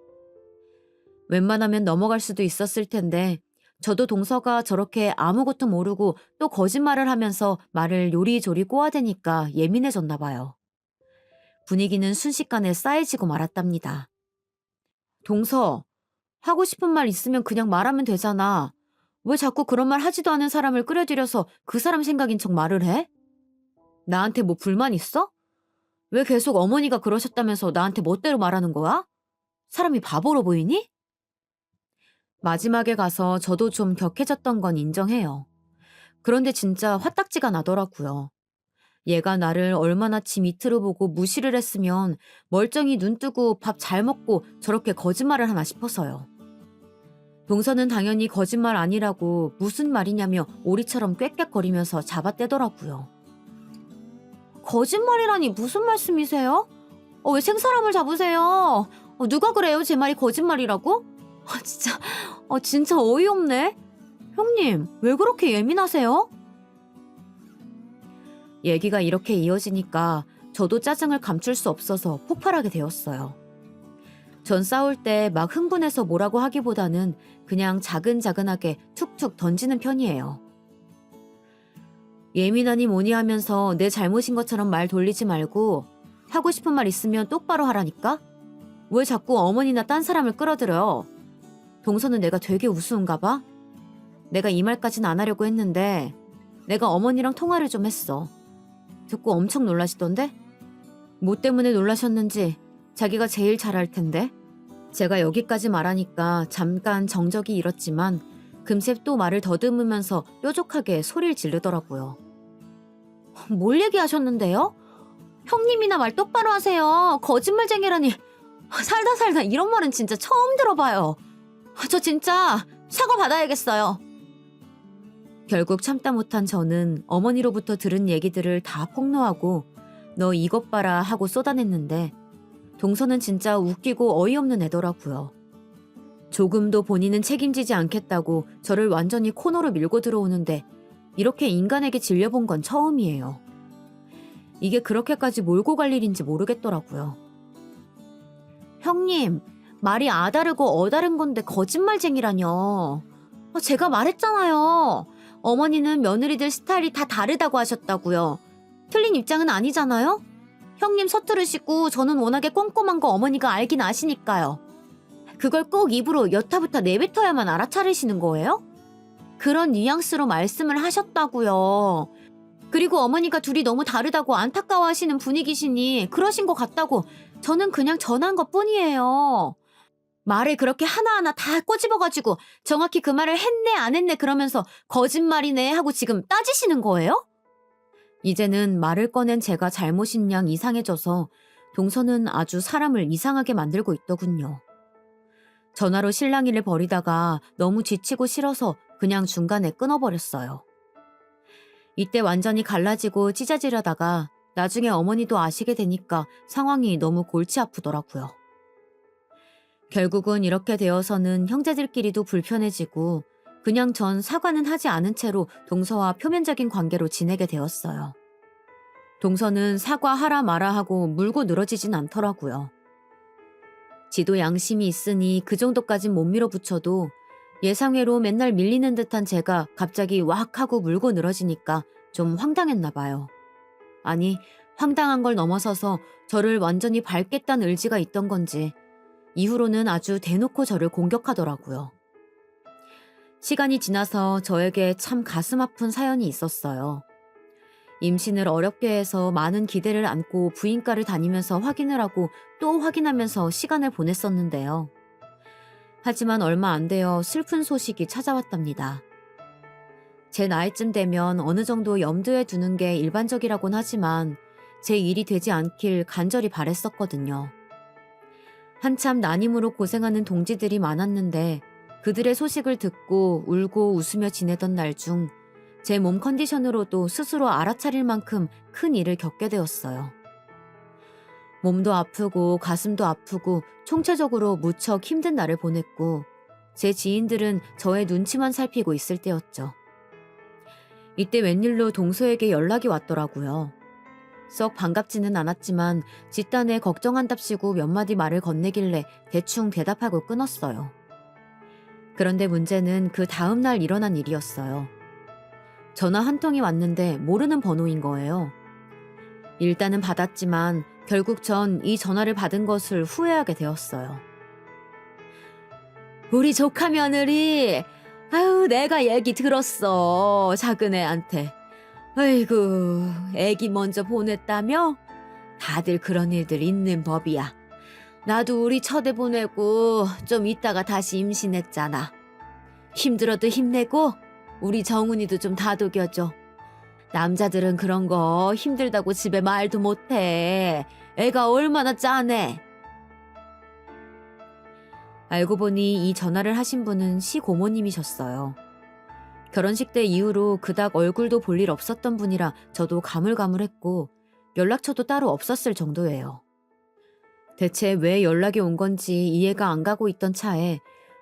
웬만하면 넘어갈 수도 있었을 텐데 저도 동서가 저렇게 아무것도 모르고 또 거짓말을 하면서 말을 요리조리 꼬아대니까 예민해졌나 봐요. 분위기는 순식간에 싸해지고 말았답니다. 동서, 하고 싶은 말 있으면 그냥 말하면 되잖아. 왜 자꾸 그런 말 하지도 않은 사람을 끌어들여서 그 사람 생각인 척 말을 해? 나한테 뭐 불만 있어? 왜 계속 어머니가 그러셨다면서 나한테 멋대로 말하는 거야? 사람이 바보로 보이니? 마지막에 가서 저도 좀 격해졌던 건 인정해요. 그런데 진짜 화딱지가 나더라고요. 얘가 나를 얼마나 지 밑으로 보고 무시를 했으면 멀쩡히 눈 뜨고 밥 잘 먹고 저렇게 거짓말을 하나 싶어서요. 동서는 당연히 거짓말 아니라고 무슨 말이냐며 오리처럼 꽥꽥거리면서 잡아떼더라고요. 거짓말이라니 무슨 말씀이세요? 왜 생사람을 잡으세요? 누가 그래요? 제 말이 거짓말이라고? 진짜 어이없네. 형님, 왜 그렇게 예민하세요? 얘기가 이렇게 이어지니까 저도 짜증을 감출 수 없어서 폭발하게 되었어요. 전 싸울 때 막 흥분해서 뭐라고 하기보다는 그냥 자근자근하게 툭툭 던지는 편이에요. 예민하니 뭐니 하면서 내 잘못인 것처럼 말 돌리지 말고 하고 싶은 말 있으면 똑바로 하라니까? 왜 자꾸 어머니나 딴 사람을 끌어들여? 동서는 내가 되게 우스운가 봐? 내가 이 말까진 안 하려고 했는데 내가 어머니랑 통화를 좀 했어. 듣고 엄청 놀라시던데? 뭐 때문에 놀라셨는지 자기가 제일 잘 알 텐데. 제가 여기까지 말하니까 잠깐 정적이 잃었지만 금세 또 말을 더듬으면서 뾰족하게 소리를 지르더라고요. 뭘 얘기하셨는데요? 형님이나 말 똑바로 하세요. 거짓말쟁이라니. 살다 살다 이런 말은 진짜 처음 들어봐요. 저 진짜 사과 받아야겠어요. 결국 참다 못한 저는 어머니로부터 들은 얘기들을 다 폭로하고 너 이것 봐라 하고 쏟아냈는데 동서는 진짜 웃기고 어이없는 애더라고요. 조금도 본인은 책임지지 않겠다고 저를 완전히 코너로 밀고 들어오는데 이렇게 인간에게 질려본 건 처음이에요. 이게 그렇게까지 몰고 갈 일인지 모르겠더라고요. 형님, 말이 아다르고 어다른 건데 거짓말쟁이라뇨. 제가 말했잖아요. 어머니는 며느리들 스타일이 다 다르다고 하셨다고요. 틀린 입장은 아니잖아요? 형님 서투르시고 저는 워낙에 꼼꼼한 거 어머니가 알긴 아시니까요. 그걸 꼭 입으로 여타부타 내뱉어야만 알아차리시는 거예요? 그런 뉘앙스로 말씀을 하셨다고요. 그리고 어머니가 둘이 너무 다르다고 안타까워하시는 분위기시니 그러신 것 같다고 저는 그냥 전한 것 뿐이에요. 말을 그렇게 하나하나 다 꼬집어가지고 정확히 그 말을 했네 안 했네 그러면서 거짓말이네 하고 지금 따지시는 거예요? 이제는 말을 꺼낸 제가 잘못인 양 이상해져서 동서는 아주 사람을 이상하게 만들고 있더군요. 전화로 실랑이를 벌이다가 너무 지치고 싫어서 그냥 중간에 끊어버렸어요. 이때 완전히 갈라지고 찢어지려다가 나중에 어머니도 아시게 되니까 상황이 너무 골치 아프더라고요. 결국은 이렇게 되어서는 형제들끼리도 불편해지고 그냥 전 사과는 하지 않은 채로 동서와 표면적인 관계로 지내게 되었어요. 동서는 사과하라 마라 하고 물고 늘어지진 않더라고요. 지도 양심이 있으니 그 정도까진 못 밀어붙여도 예상외로 맨날 밀리는 듯한 제가 갑자기 왁 하고 물고 늘어지니까 좀 황당했나 봐요. 아니, 황당한 걸 넘어서서 저를 완전히 밟겠다는 의지가 있던 건지 이후로는 아주 대놓고 저를 공격하더라고요. 시간이 지나서 저에게 참 가슴 아픈 사연이 있었어요. 임신을 어렵게 해서 많은 기대를 안고 부인과를 다니면서 확인을 하고 또 확인하면서 시간을 보냈었는데요. 하지만 얼마 안 되어 슬픈 소식이 찾아왔답니다. 제 나이쯤 되면 어느 정도 염두에 두는 게 일반적이라곤 하지만 제 일이 되지 않길 간절히 바랬었거든요. 한참 난임으로 고생하는 동지들이 많았는데 그들의 소식을 듣고 울고 웃으며 지내던 날 중 제 몸 컨디션으로도 스스로 알아차릴 만큼 큰 일을 겪게 되었어요. 몸도 아프고 가슴도 아프고 총체적으로 무척 힘든 날을 보냈고 제 지인들은 저의 눈치만 살피고 있을 때였죠. 이때 웬일로 동서에게 연락이 왔더라고요. 썩 반갑지는 않았지만 집단에 걱정한답시고 몇 마디 말을 건네길래 대충 대답하고 끊었어요. 그런데 문제는 그 다음 날 일어난 일이었어요. 전화 한 통이 왔는데 모르는 번호인 거예요. 일단은 받았지만 결국 전 이 전화를 받은 것을 후회하게 되었어요. 우리 조카 며느리, 아유 내가 얘기 들었어. 작은 애한테. 아이고 애기 먼저 보냈다며? 다들 그런 일들 있는 법이야. 나도 우리 첫애 보내고 좀 있다가 다시 임신했잖아. 힘들어도 힘내고 우리 정훈이도 좀 다독여줘. 남자들은 그런 거 힘들다고 집에 말도 못해. 애가 얼마나 짠해. 알고 보니 이 전화를 하신 분은 시고모님이셨어요. 결혼식 때 이후로 그닥 얼굴도 볼 일 없었던 분이라 저도 가물가물했고 연락처도 따로 없었을 정도예요. 대체 왜 연락이 온 건지 이해가 안 가고 있던 차에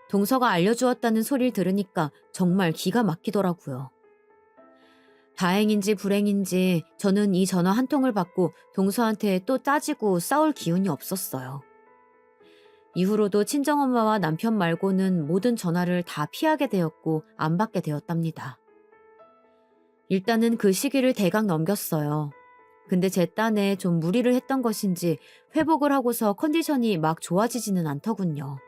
동서가 알려주었다는 소리를 들으니까 정말 기가 막히더라고요. 다행인지 불행인지 저는 이 전화 한 통을 받고 동서한테 또 따지고 싸울 기운이 없었어요. 이후로도 친정엄마와 남편 말고는 모든 전화를 다 피하게 되었고 안 받게 되었답니다. 일단은 그 시기를 대강 넘겼어요. 근데 제 딴에 좀 무리를 했던 것인지 회복을 하고서 컨디션이 막 좋아지지는 않더군요.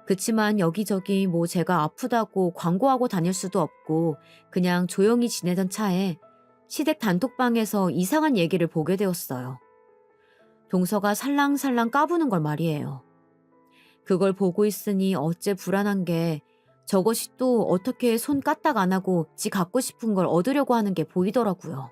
그치만 여기저기 뭐 제가 아프다고 광고하고 다닐 수도 없고 그냥 조용히 지내던 차에 시댁 단톡방에서 이상한 얘기를 보게 되었어요. 동서가 살랑살랑 까부는 걸 말이에요. 그걸 보고 있으니 어째 불안한 게 저것이 또 어떻게 손 까딱 안 하고 지 갖고 싶은 걸 얻으려고 하는 게 보이더라고요.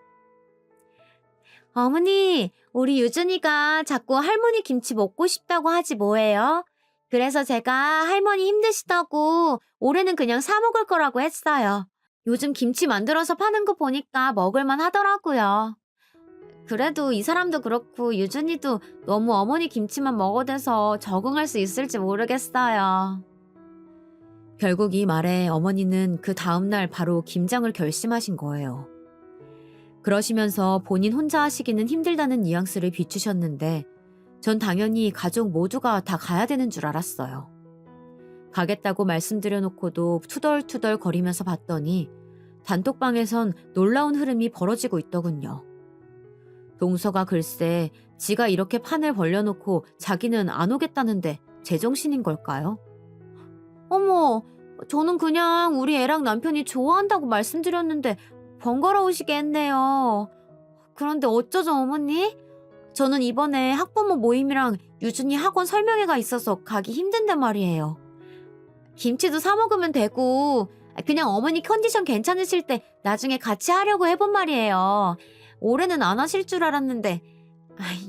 어머니, 우리 유준이가 자꾸 할머니 김치 먹고 싶다고 하지 뭐예요? 그래서 제가 할머니 힘드시다고 올해는 그냥 사 먹을 거라고 했어요. 요즘 김치 만들어서 파는 거 보니까 먹을만 하더라고요. 그래도 이 사람도 그렇고 유준이도 너무 어머니 김치만 먹어대서 적응할 수 있을지 모르겠어요. 결국 이 말에 어머니는 그 다음날 바로 김장을 결심하신 거예요. 그러시면서 본인 혼자 하시기는 힘들다는 뉘앙스를 비추셨는데 전 당연히 가족 모두가 다 가야 되는 줄 알았어요. 가겠다고 말씀드려놓고도 투덜투덜 거리면서 봤더니 단톡방에선 놀라운 흐름이 벌어지고 있더군요. 동서가 글쎄 지가 이렇게 판을 벌려놓고 자기는 안 오겠다는데 제정신인 걸까요? 어머, 저는 그냥 우리 애랑 남편이 좋아한다고 말씀드렸는데 번거로우시게 했네요. 그런데 어쩌죠 어머니? 저는 이번에 학부모 모임이랑 유준이 학원 설명회가 있어서 가기 힘든데 말이에요. 김치도 사 먹으면 되고 그냥 어머니 컨디션 괜찮으실 때 나중에 같이 하려고 해본 말이에요. 올해는 안 하실 줄 알았는데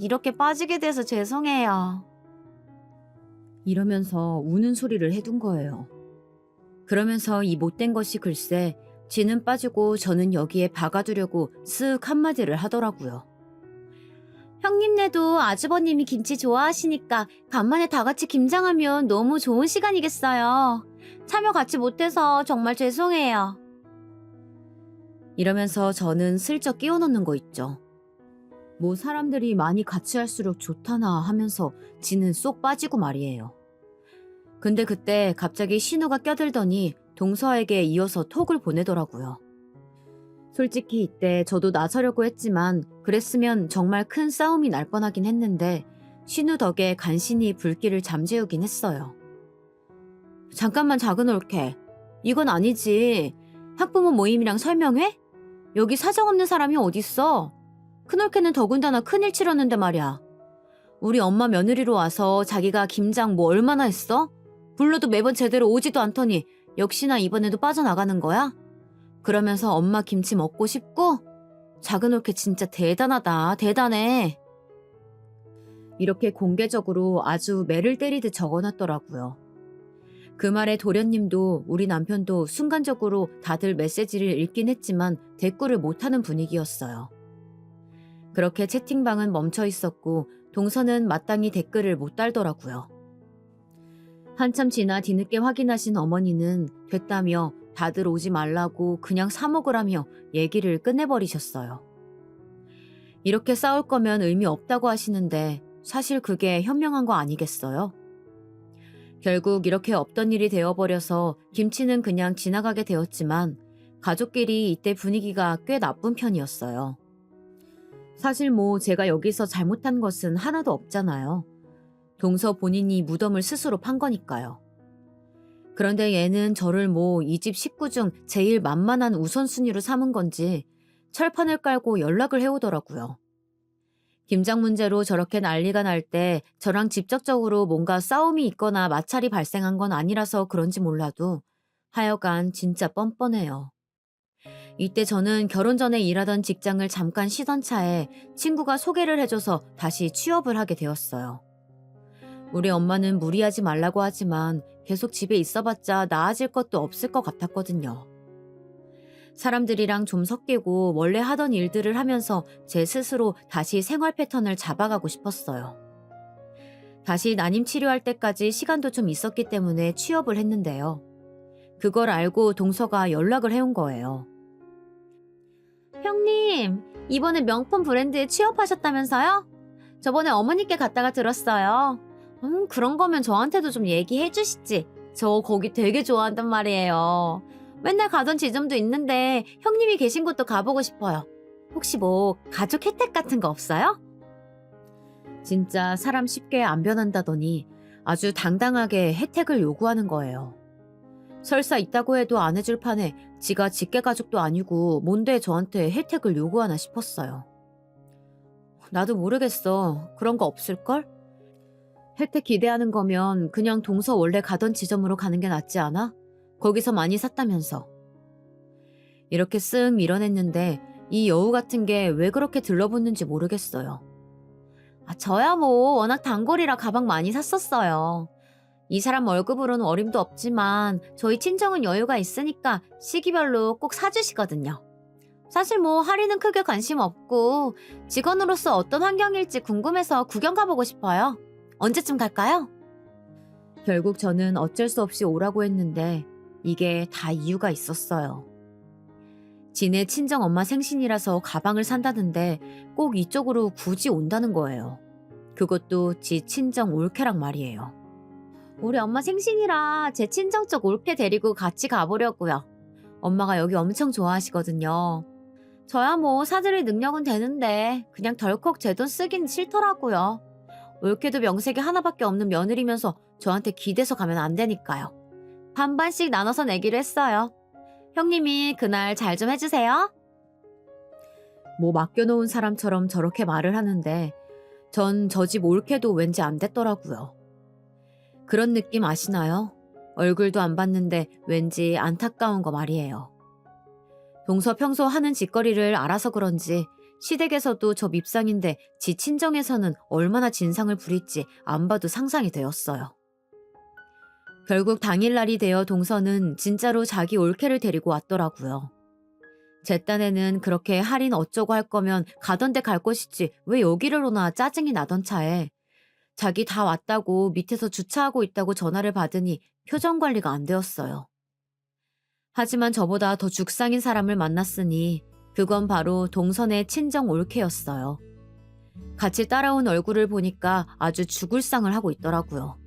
이렇게 빠지게 돼서 죄송해요. 이러면서 우는 소리를 해둔 거예요. 그러면서 이 못된 것이 글쎄 지는 빠지고 저는 여기에 박아두려고 쓱 한마디를 하더라고요. 형님네도 아주버님이 김치 좋아하시니까 간만에 다 같이 김장하면 너무 좋은 시간이겠어요. 참여 같이 못해서 정말 죄송해요. 이러면서 저는 슬쩍 끼워 넣는 거 있죠. 뭐 사람들이 많이 같이 할수록 좋다나 하면서 지는 쏙 빠지고 말이에요. 근데 그때 갑자기 신우가 껴들더니 동서에게 이어서 톡을 보내더라고요. 솔직히 이때 저도 나서려고 했지만 그랬으면 정말 큰 싸움이 날 뻔하긴 했는데 신우 덕에 간신히 불길을 잠재우긴 했어요. 잠깐만 작은 올케. 이건 아니지. 학부모 모임이랑 설명회? 여기 사정 없는 사람이 어딨어. 큰 올케는 더군다나 큰일 치렀는데 말이야. 우리 엄마 며느리로 와서 자기가 김장 뭐 얼마나 했어? 불러도 매번 제대로 오지도 않더니 역시나 이번에도 빠져나가는 거야? 그러면서 엄마 김치 먹고 싶고? 작은 올케 진짜 대단하다. 대단해. 이렇게 공개적으로 아주 매를 때리듯 적어놨더라고요. 그 말에 도련님도 우리 남편도 순간적으로 다들 메시지를 읽긴 했지만 댓글을 못하는 분위기였어요. 그렇게 채팅방은 멈춰 있었고 동서는 마땅히 댓글을 못 달더라고요. 한참 지나 뒤늦게 확인하신 어머니는 됐다며 다들 오지 말라고 그냥 사 먹으라며 얘기를 끝내버리셨어요. 이렇게 싸울 거면 의미 없다고 하시는데 사실 그게 현명한 거 아니겠어요? 결국 이렇게 없던 일이 되어버려서 김치는 그냥 지나가게 되었지만 가족끼리 이때 분위기가 꽤 나쁜 편이었어요. 사실 뭐 제가 여기서 잘못한 것은 하나도 없잖아요. 동서 본인이 무덤을 스스로 판 거니까요. 그런데 얘는 저를 뭐 이 집 식구 중 제일 만만한 우선순위로 삼은 건지 철판을 깔고 연락을 해오더라고요. 김장 문제로 저렇게 난리가 날 때 저랑 직접적으로 뭔가 싸움이 있거나 마찰이 발생한 건 아니라서 그런지 몰라도 하여간 진짜 뻔뻔해요. 이때 저는 결혼 전에 일하던 직장을 잠깐 쉬던 차에 친구가 소개를 해줘서 다시 취업을 하게 되었어요. 우리 엄마는 무리하지 말라고 하지만 계속 집에 있어봤자 나아질 것도 없을 것 같았거든요. 사람들이랑 좀 섞이고 원래 하던 일들을 하면서 제 스스로 다시 생활 패턴을 잡아가고 싶었어요. 다시 난임 치료할 때까지 시간도 좀 있었기 때문에 취업을 했는데요. 그걸 알고 동서가 연락을 해온 거예요. 형님, 이번에 명품 브랜드에 취업하셨다면서요? 저번에 어머니께 갔다가 들었어요. 그런 거면 저한테도 좀 얘기해 주시지. 저 거기 되게 좋아한단 말이에요. 맨날 가던 지점도 있는데 형님이 계신 곳도 가보고 싶어요. 혹시 뭐 가족 혜택 같은 거 없어요? 진짜 사람 쉽게 안 변한다더니 아주 당당하게 혜택을 요구하는 거예요. 설사 있다고 해도 안 해줄 판에 지가 직계가족도 아니고 뭔데 저한테 혜택을 요구하나 싶었어요. 나도 모르겠어. 그런 거 없을걸? 혜택 기대하는 거면 그냥 동서 원래 가던 지점으로 가는 게 낫지 않아? 거기서 많이 샀다면서. 이렇게 쓱 밀어냈는데 이 여우 같은 게 왜 그렇게 들러붙는지 모르겠어요. 저야 뭐 워낙 단골이라 가방 많이 샀었어요. 이 사람 월급으로는 어림도 없지만 저희 친정은 여유가 있으니까 시기별로 꼭 사주시거든요. 사실 뭐 할인은 크게 관심 없고 직원으로서 어떤 환경일지 궁금해서 구경 가보고 싶어요. 언제쯤 갈까요? 결국 저는 어쩔 수 없이 오라고 했는데 이게 다 이유가 있었어요. 지네 친정엄마 생신이라서 가방을 산다는데 꼭 이쪽으로 굳이 온다는 거예요. 그것도 지 친정 올케랑 말이에요. 우리 엄마 생신이라 제 친정 쪽 올케 데리고 같이 가보려고요. 엄마가 여기 엄청 좋아하시거든요. 저야 뭐 사드릴 능력은 되는데 그냥 덜컥 제 돈 쓰긴 싫더라고요. 올케도 명색이 하나밖에 없는 며느리면서 저한테 기대서 가면 안 되니까요. 반반씩 나눠서 내기로 했어요. 형님이 그날 잘 좀 해주세요. 뭐 맡겨놓은 사람처럼 저렇게 말을 하는데 전 저 집 올케도 왠지 안 됐더라고요. 그런 느낌 아시나요? 얼굴도 안 봤는데 왠지 안타까운 거 말이에요. 동서 평소 하는 짓거리를 알아서 그런지 시댁에서도 저 밉상인데 지 친정에서는 얼마나 진상을 부릴지 안 봐도 상상이 되었어요. 결국 당일날이 되어 동서는 진짜로 자기 올케를 데리고 왔더라고요. 제 딴에는 그렇게 할인 어쩌고 할 거면 가던 데 갈 것이지 왜 여기를 오나 짜증이 나던 차에 자기 다 왔다고 밑에서 주차하고 있다고 전화를 받으니 표정 관리가 안 되었어요. 하지만 저보다 더 죽상인 사람을 만났으니 그건 바로 동선의 친정 올케였어요. 같이 따라온 얼굴을 보니까 아주 죽을 상을 하고 있더라고요.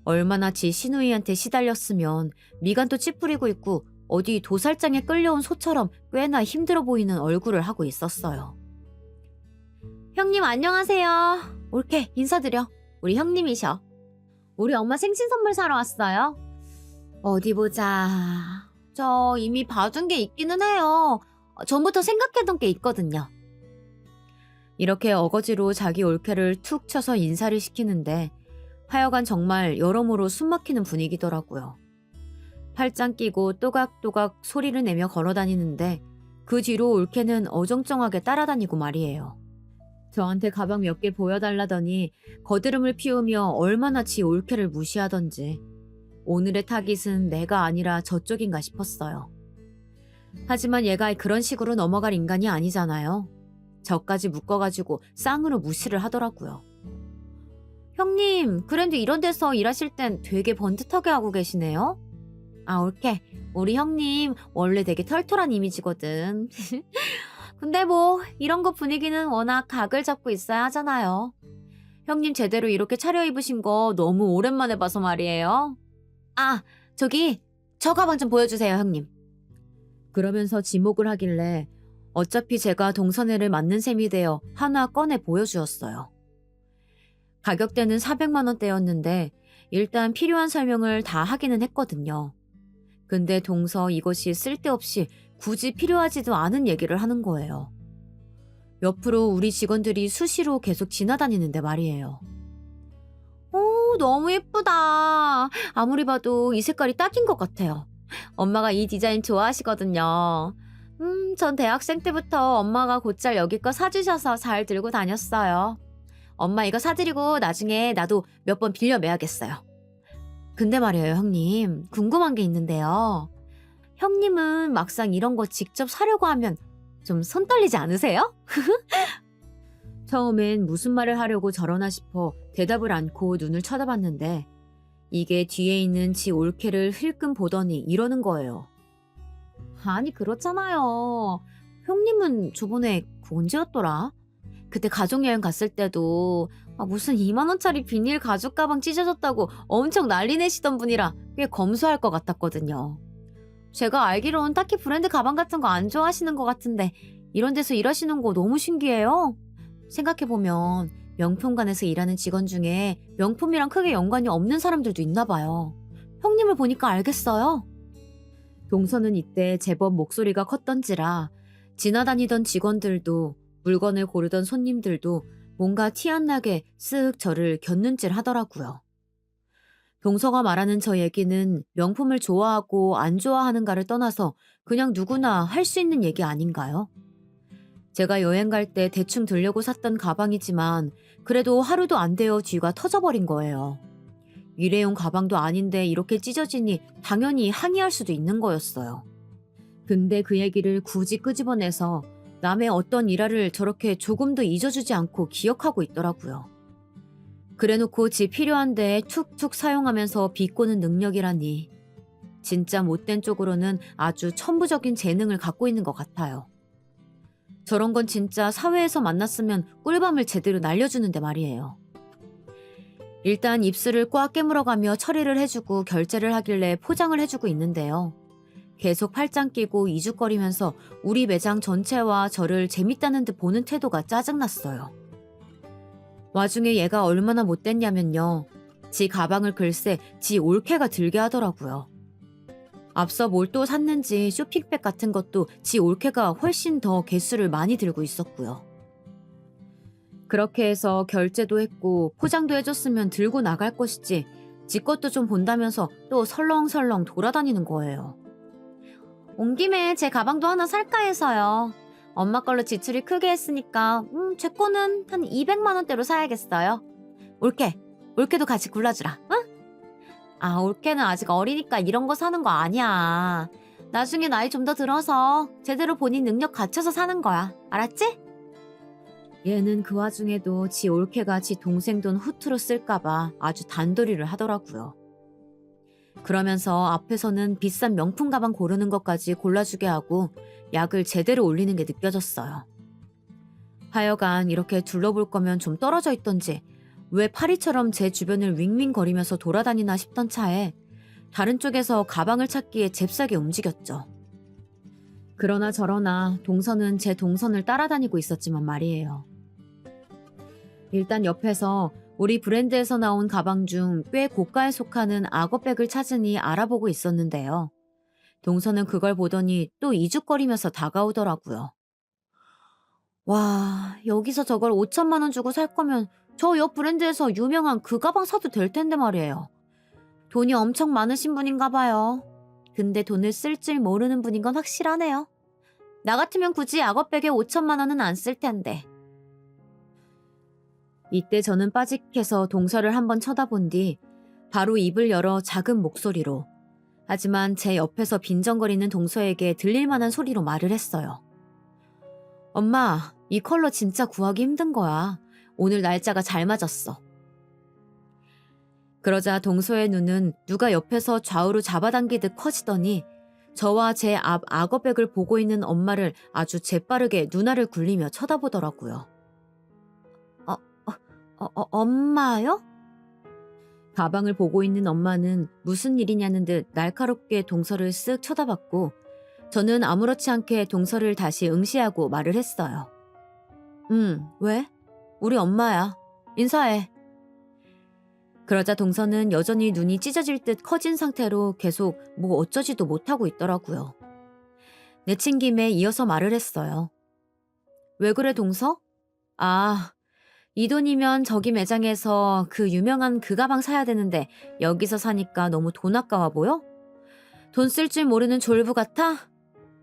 얼마나 지 시누이한테 시달렸으면 미간도 찌푸리고 있고 어디 도살장에 끌려온 소처럼 꽤나 힘들어 보이는 얼굴을 하고 있었어요. 형님 안녕하세요. 올케, 인사드려. 우리 형님이셔. 우리 엄마 생신 선물 사러 왔어요. 어디 보자. 저 이미 봐둔 게 있기는 해요. 전부터 생각해둔 게 있거든요. 이렇게 어거지로 자기 올케를 툭 쳐서 인사를 시키는데 하여간 정말 여러모로 숨막히는 분위기더라고요. 팔짱 끼고 또각또각 소리를 내며 걸어다니는데 그 뒤로 올케는 어정쩡하게 따라다니고 말이에요. 저한테 가방 몇 개 보여달라더니 거드름을 피우며 얼마나 지 올케를 무시하던지 오늘의 타깃은 내가 아니라 저쪽인가 싶었어요. 하지만 얘가 그런 식으로 넘어갈 인간이 아니잖아요. 저까지 묶어가지고 쌍으로 무시를 하더라고요. 형님, 그런데 이런 데서 일하실 땐 되게 번듯하게 하고 계시네요. 아, 올케. 우리 형님 원래 되게 털털한 이미지거든. 근데 뭐 이런 거 분위기는 워낙 각을 잡고 있어야 하잖아요. 형님 제대로 이렇게 차려입으신 거 너무 오랜만에 봐서 말이에요. 아, 저기 저 가방 좀 보여주세요, 형님. 그러면서 지목을 하길래 어차피 제가 동선회를 맡는 셈이 되어 하나 꺼내 보여주었어요. 가격대는 400만 원대였는데 일단 필요한 설명을 다 하기는 했거든요. 근데 동서 이것이 쓸데없이 굳이 필요하지도 않은 얘기를 하는 거예요. 옆으로 우리 직원들이 수시로 계속 지나다니는데 말이에요. 오, 너무 예쁘다. 아무리 봐도 이 색깔이 딱인 것 같아요. 엄마가 이 디자인 좋아하시거든요. 전 대학생 때부터 엄마가 곧잘 여기 거 사주셔서 잘 들고 다녔어요. 엄마 이거 사드리고 나중에 나도 몇 번 빌려 매야겠어요. 근데 말이에요, 형님. 궁금한 게 있는데요. 형님은 막상 이런 거 직접 사려고 하면 좀 손 떨리지 않으세요? 처음엔 무슨 말을 하려고 저러나 싶어 대답을 않고 눈을 쳐다봤는데 이게 뒤에 있는 지 올케를 힐끔 보더니 이러는 거예요. 아니 그렇잖아요. 형님은 저번에 언제였더라? 그때 가족여행 갔을 때도 무슨 2만 원짜리 비닐 가죽 가방 찢어졌다고 엄청 난리 내시던 분이라 꽤 검소할 것 같았거든요. 제가 알기론 딱히 브랜드 가방 같은 거 안 좋아하시는 것 같은데 이런 데서 일하시는 거 너무 신기해요. 생각해보면 명품관에서 일하는 직원 중에 명품이랑 크게 연관이 없는 사람들도 있나 봐요. 형님을 보니까 알겠어요. 동서는 이때 제법 목소리가 컸던지라 지나다니던 직원들도 물건을 고르던 손님들도 뭔가 티 안 나게 쓱 저를 곁눈질 하더라고요. 동서가 말하는 저 얘기는 명품을 좋아하고 안 좋아하는가를 떠나서 그냥 누구나 할 수 있는 얘기 아닌가요? 제가 여행 갈 때 대충 들려고 샀던 가방이지만 그래도 하루도 안 되어 뒤가 터져버린 거예요. 일회용 가방도 아닌데 이렇게 찢어지니 당연히 항의할 수도 있는 거였어요. 근데 그 얘기를 굳이 끄집어내서 남의 어떤 일화를 저렇게 조금도 잊어주지 않고 기억하고 있더라고요. 그래놓고 지 필요한데 툭툭 사용하면서 비꼬는 능력이라니. 진짜 못된 쪽으로는 아주 천부적인 재능을 갖고 있는 것 같아요. 저런 건 진짜 사회에서 만났으면 꿀밤을 제대로 날려주는데 말이에요. 일단 입술을 꽉 깨물어가며 처리를 해주고 결제를 하길래 포장을 해주고 있는데요. 계속 팔짱 끼고 이죽거리면서 우리 매장 전체와 저를 재밌다는 듯 보는 태도가 짜증났어요. 와중에 얘가 얼마나 못됐냐면요. 지 가방을 글쎄 지 올케가 들게 하더라고요. 앞서 뭘 또 샀는지 쇼핑백 같은 것도 지 올케가 훨씬 더 개수를 많이 들고 있었고요. 그렇게 해서 결제도 했고 포장도 해줬으면 들고 나갈 것이지 지 것도 좀 본다면서 또 설렁설렁 돌아다니는 거예요. 온 김에 제 가방도 하나 살까 해서요. 엄마 걸로 지출이 크게 했으니까 제 거는 한 200만 원대로 사야겠어요. 올케도 같이 골라주라. 응? 아, 올케는 아직 어리니까 이런 거 사는 거 아니야. 나중에 나이 좀 더 들어서 제대로 본인 능력 갖춰서 사는 거야. 알았지? 얘는 그 와중에도 지 올케가 지 동생 돈 후투로 쓸까봐 아주 단도리를 하더라고요. 그러면서 앞에서는 비싼 명품 가방 고르는 것까지 골라주게 하고 약을 제대로 올리는 게 느껴졌어요. 하여간 이렇게 둘러볼 거면 좀 떨어져 있던지 왜 파리처럼 제 주변을 윙윙거리면서 돌아다니나 싶던 차에 다른 쪽에서 가방을 찾기에 잽싸게 움직였죠. 그러나 저러나 동선은 제 동선을 따라다니고 있었지만 말이에요. 일단 옆에서 우리 브랜드에서 나온 가방 중 꽤 고가에 속하는 악어백을 찾으니 알아보고 있었는데요. 동서는 그걸 보더니 또 이죽거리면서 다가오더라고요. 와, 여기서 저걸 5천만 원 주고 살 거면 저 옆 브랜드에서 유명한 그 가방 사도 될 텐데 말이에요. 돈이 엄청 많으신 분인가 봐요. 근데 돈을 쓸 줄 모르는 분인 건 확실하네요. 나 같으면 굳이 악어백에 5천만 원은 안 쓸 텐데. 이때 저는 빠직해서 동서를 한번 쳐다본 뒤 바로 입을 열어 작은 목소리로, 하지만 제 옆에서 빈정거리는 동서에게 들릴 만한 소리로 말을 했어요. 엄마, 이 컬러 진짜 구하기 힘든 거야. 오늘 날짜가 잘 맞았어. 그러자 동서의 눈은 누가 옆에서 좌우로 잡아당기듯 커지더니 저와 제 앞 악어백을 보고 있는 엄마를 아주 재빠르게 눈알을 굴리며 쳐다보더라고요. 엄마요? 가방을 보고 있는 엄마는 무슨 일이냐는 듯 날카롭게 동서를 쓱 쳐다봤고 저는 아무렇지 않게 동서를 다시 응시하고 말을 했어요. 왜? 우리 엄마야. 인사해. 그러자 동서는 여전히 눈이 찢어질 듯 커진 상태로 계속 뭐 어쩌지도 못하고 있더라고요. 내친 김에 이어서 말을 했어요. 왜 그래 동서? 아, 이 돈이면 저기 매장에서 그 유명한 그 가방 사야 되는데 여기서 사니까 너무 돈 아까워 보여? 돈 쓸 줄 모르는 졸부 같아?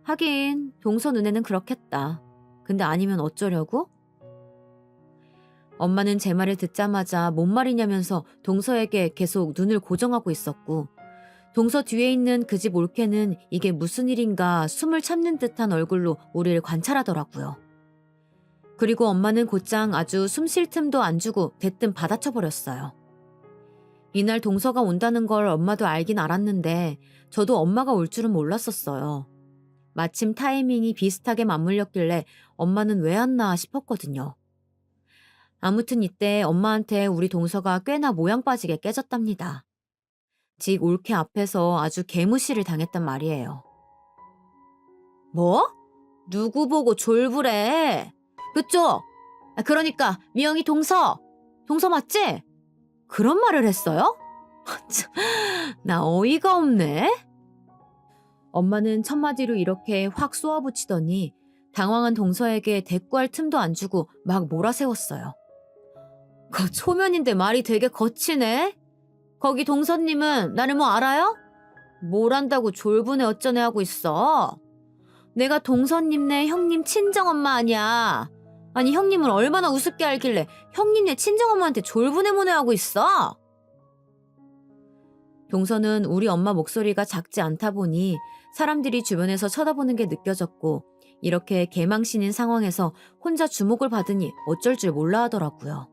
하긴 동서 눈에는 그렇겠다. 근데 아니면 어쩌려고? 엄마는 제 말을 듣자마자 뭔 말이냐면서 동서에게 계속 눈을 고정하고 있었고 동서 뒤에 있는 그 집 올케는 이게 무슨 일인가 숨을 참는 듯한 얼굴로 우리를 관찰하더라고요. 그리고 엄마는 곧장 아주 숨 쉴 틈도 안 주고 대뜸 받아쳐버렸어요. 이날 동서가 온다는 걸 엄마도 알긴 알았는데 저도 엄마가 올 줄은 몰랐었어요. 마침 타이밍이 비슷하게 맞물렸길래 엄마는 왜 왔나 싶었거든요. 아무튼 이때 엄마한테 우리 동서가 꽤나 모양 빠지게 깨졌답니다. 직 올케 앞에서 아주 개무시를 당했단 말이에요. 뭐? 누구 보고 졸부래? 그쪽? 그러니까 미영이 동서! 동서 맞지? 그런 말을 했어요? 나 어이가 없네? 엄마는 첫마디로 이렇게 확 쏘아붙이더니 당황한 동서에게 대꾸할 틈도 안 주고 막 몰아세웠어요. 그 초면인데 말이 되게 거치네? 거기 동서님은 나를 뭐 알아요? 뭘 안다고 졸부네 어쩌네 하고 있어? 내가 동서님네 형님 친정엄마 아니야. 아니 형님을 얼마나 우습게 알길래 형님네 친정엄마한테 졸부네 모네 하고 있어? 동서는 우리 엄마 목소리가 작지 않다 보니 사람들이 주변에서 쳐다보는 게 느껴졌고 이렇게 개망신인 상황에서 혼자 주목을 받으니 어쩔 줄 몰라 하더라고요.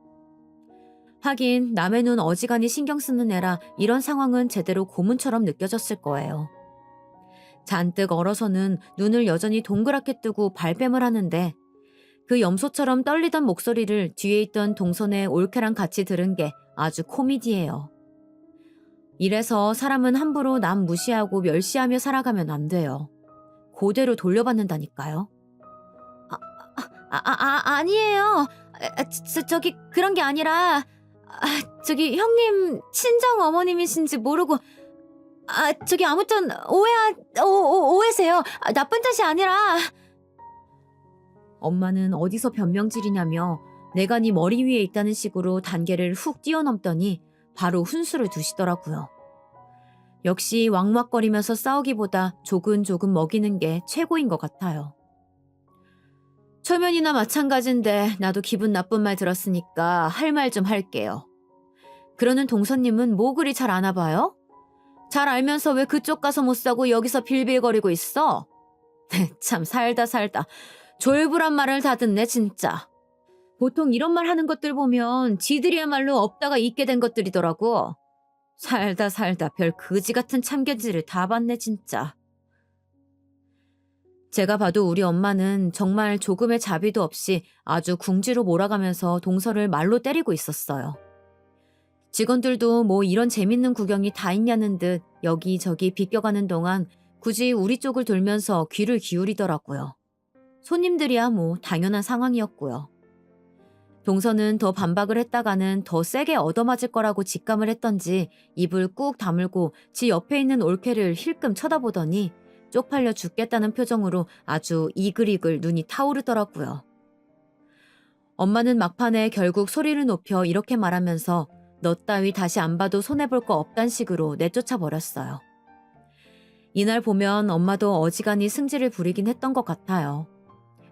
하긴 남의 눈 어지간히 신경 쓰는 애라 이런 상황은 제대로 고문처럼 느껴졌을 거예요. 잔뜩 얼어서는 눈을 여전히 동그랗게 뜨고 발뺌을 하는데 그 염소처럼 떨리던 목소리를 뒤에 있던 동선의 올케랑 같이 들은 게 아주 코미디예요. 이래서 사람은 함부로 남 무시하고 멸시하며 살아가면 안 돼요. 그대로 돌려받는다니까요. 아니에요. 저기 그런 게 아니라 저기 형님 친정 어머님이신지 모르고 저기 아무튼 오해세요. 나쁜 뜻이 아니라. 엄마는 어디서 변명질이냐며 내가 네 머리 위에 있다는 식으로 단계를 훅 뛰어넘더니 바로 훈수를 두시더라고요. 역시 왕막거리면서 싸우기보다 조근조근 먹이는 게 최고인 것 같아요. 초면이나 마찬가지인데 나도 기분 나쁜 말 들었으니까 할 말 좀 할게요. 그러는 동서님은 뭐 그리 잘 아나 봐요? 잘 알면서 왜 그쪽 가서 못 사고 여기서 빌빌거리고 있어? 참 살다 졸부란 말을 다 듣네 진짜. 보통 이런 말 하는 것들 보면 지들이야말로 없다가 있게 된 것들이더라고. 살다 별 그지 같은 참견질을 다 봤네 진짜. 제가 봐도 우리 엄마는 정말 조금의 자비도 없이 아주 궁지로 몰아가면서 동서를 말로 때리고 있었어요. 직원들도 뭐 이런 재밌는 구경이 다 있냐는 듯 여기저기 비껴가는 동안 굳이 우리 쪽을 돌면서 귀를 기울이더라고요. 손님들이야 뭐 당연한 상황이었고요. 동서는 더 반박을 했다가는 더 세게 얻어맞을 거라고 직감을 했던지 입을 꾹 다물고 지 옆에 있는 올케를 힐끔 쳐다보더니 쪽팔려 죽겠다는 표정으로 아주 이글이글 눈이 타오르더라고요. 엄마는 막판에 결국 소리를 높여 이렇게 말하면서 너 따위 다시 안 봐도 손해볼 거 없단 식으로 내쫓아 버렸어요. 이날 보면 엄마도 어지간히 승질을 부리긴 했던 것 같아요.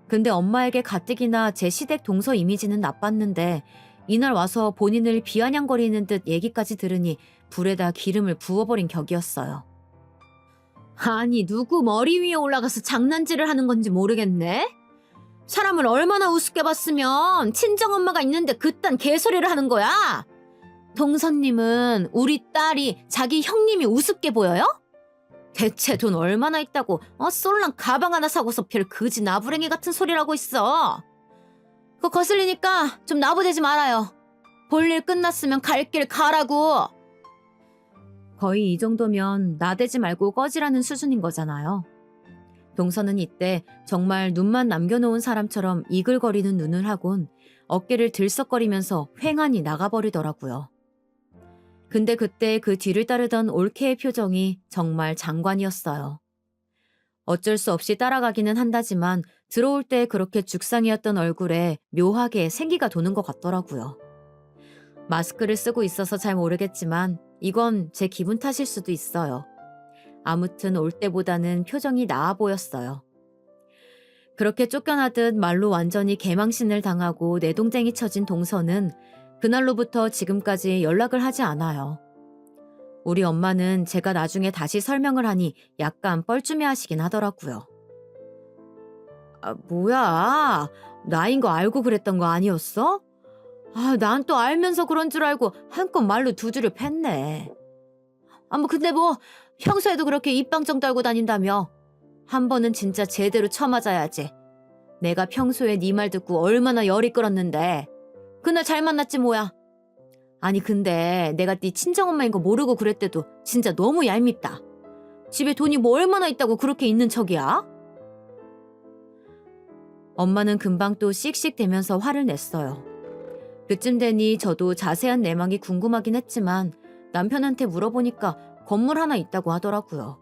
근데 엄마에게 가뜩이나 제 시댁 동서 이미지는 나빴는데 이날 와서 본인을 비아냥거리는 듯 얘기까지 들으니 불에다 기름을 부어버린 격이었어요. 아니 누구 머리 위에 올라가서 장난질을 하는 건지 모르겠네? 사람을 얼마나 우습게 봤으면 친정엄마가 있는데 그딴 개소리를 하는 거야? 동서님은 우리 딸이 자기 형님이 우습게 보여요? 대체 돈 얼마나 있다고 쏠랑 가방 하나 사고서 별 그지 나부랭이 같은 소리를 하고 있어. 그거 거슬리니까 좀 나부대지 말아요. 볼일 끝났으면 갈 길 가라고. 거의 이 정도면 나대지 말고 꺼지라는 수준인 거잖아요. 동서는 이때 정말 눈만 남겨놓은 사람처럼 이글거리는 눈을 하곤 어깨를 들썩거리면서 횡하니 나가버리더라고요. 근데 그때 그 뒤를 따르던 올케의 표정이 정말 장관이었어요. 어쩔 수 없이 따라가기는 한다지만 들어올 때 그렇게 죽상이었던 얼굴에 묘하게 생기가 도는 것 같더라고요. 마스크를 쓰고 있어서 잘 모르겠지만 이건 제 기분 탓일 수도 있어요. 아무튼 올 때보다는 표정이 나아 보였어요. 그렇게 쫓겨나듯 말로 완전히 개망신을 당하고 내동댕이 쳐진 동서는 그날로부터 지금까지 연락을 하지 않아요. 우리 엄마는 제가 나중에 다시 설명을 하니 약간 뻘쭘해 하시긴 하더라고요. 뭐야? 나인 거 알고 그랬던 거 아니었어? 난 또 알면서 그런 줄 알고 한껏 말로 두 줄을 팼네. 근데 평소에도 그렇게 입방정 떨고 다닌다며. 한 번은 진짜 제대로 쳐맞아야지. 내가 평소에 네 말 듣고 얼마나 열이 끓었는데. 그날 잘 만났지 뭐야. 아니 근데 내가 네 친정엄마인 거 모르고 그랬대도 진짜 너무 얄밉다. 집에 돈이 얼마나 있다고 그렇게 있는 척이야? 엄마는 금방 또 씩씩대면서 화를 냈어요. 그쯤 되니 저도 자세한 내막이 궁금하긴 했지만 남편한테 물어보니까 건물 하나 있다고 하더라고요.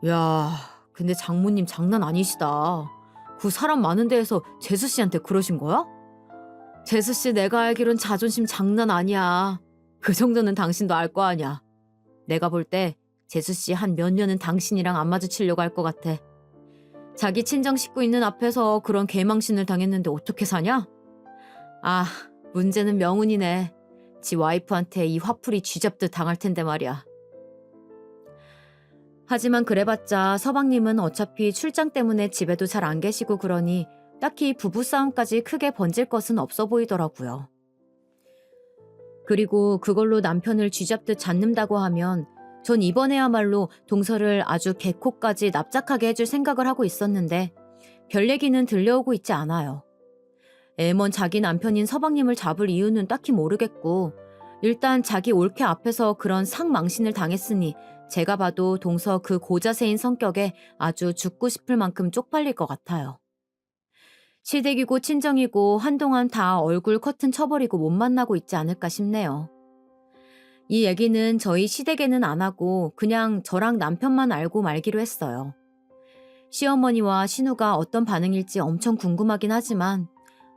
야, 근데 장모님 장난 아니시다. 그 사람 많은 데에서 재수 씨한테 그러신 거야? 재수 씨 내가 알기론 자존심 장난 아니야. 그 정도는 당신도 알 거 아니야. 내가 볼 때 재수 씨 한 몇 년은 당신이랑 안 마주치려고 할 것 같아. 자기 친정 식구 있는 앞에서 그런 개망신을 당했는데 어떻게 사냐? 문제는 명운이네. 지 와이프한테 이 화풀이 쥐잡듯 당할 텐데 말이야. 하지만 그래봤자 서방님은 어차피 출장 때문에 집에도 잘 안 계시고 그러니 딱히 부부싸움까지 크게 번질 것은 없어 보이더라고요. 그리고 그걸로 남편을 쥐잡듯 잡는다고 하면 전 이번에야말로 동서를 아주 개코까지 납작하게 해줄 생각을 하고 있었는데 별 얘기는 들려오고 있지 않아요. 애먼 자기 남편인 서방님을 잡을 이유는 딱히 모르겠고 일단 자기 올케 앞에서 그런 상망신을 당했으니 제가 봐도 동서 그 고자세인 성격에 아주 죽고 싶을 만큼 쪽팔릴 것 같아요. 시댁이고 친정이고 한동안 다 얼굴 커튼 쳐버리고 못 만나고 있지 않을까 싶네요. 이 얘기는 저희 시댁에는 안 하고 그냥 저랑 남편만 알고 말기로 했어요. 시어머니와 신우가 어떤 반응일지 엄청 궁금하긴 하지만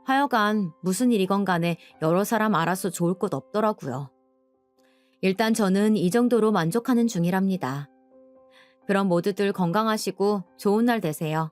하여간 무슨 일이건 간에 여러 사람 알아서 좋을 것 없더라고요. 일단 저는 이 정도로 만족하는 중이랍니다. 그럼 모두들 건강하시고 좋은 날 되세요.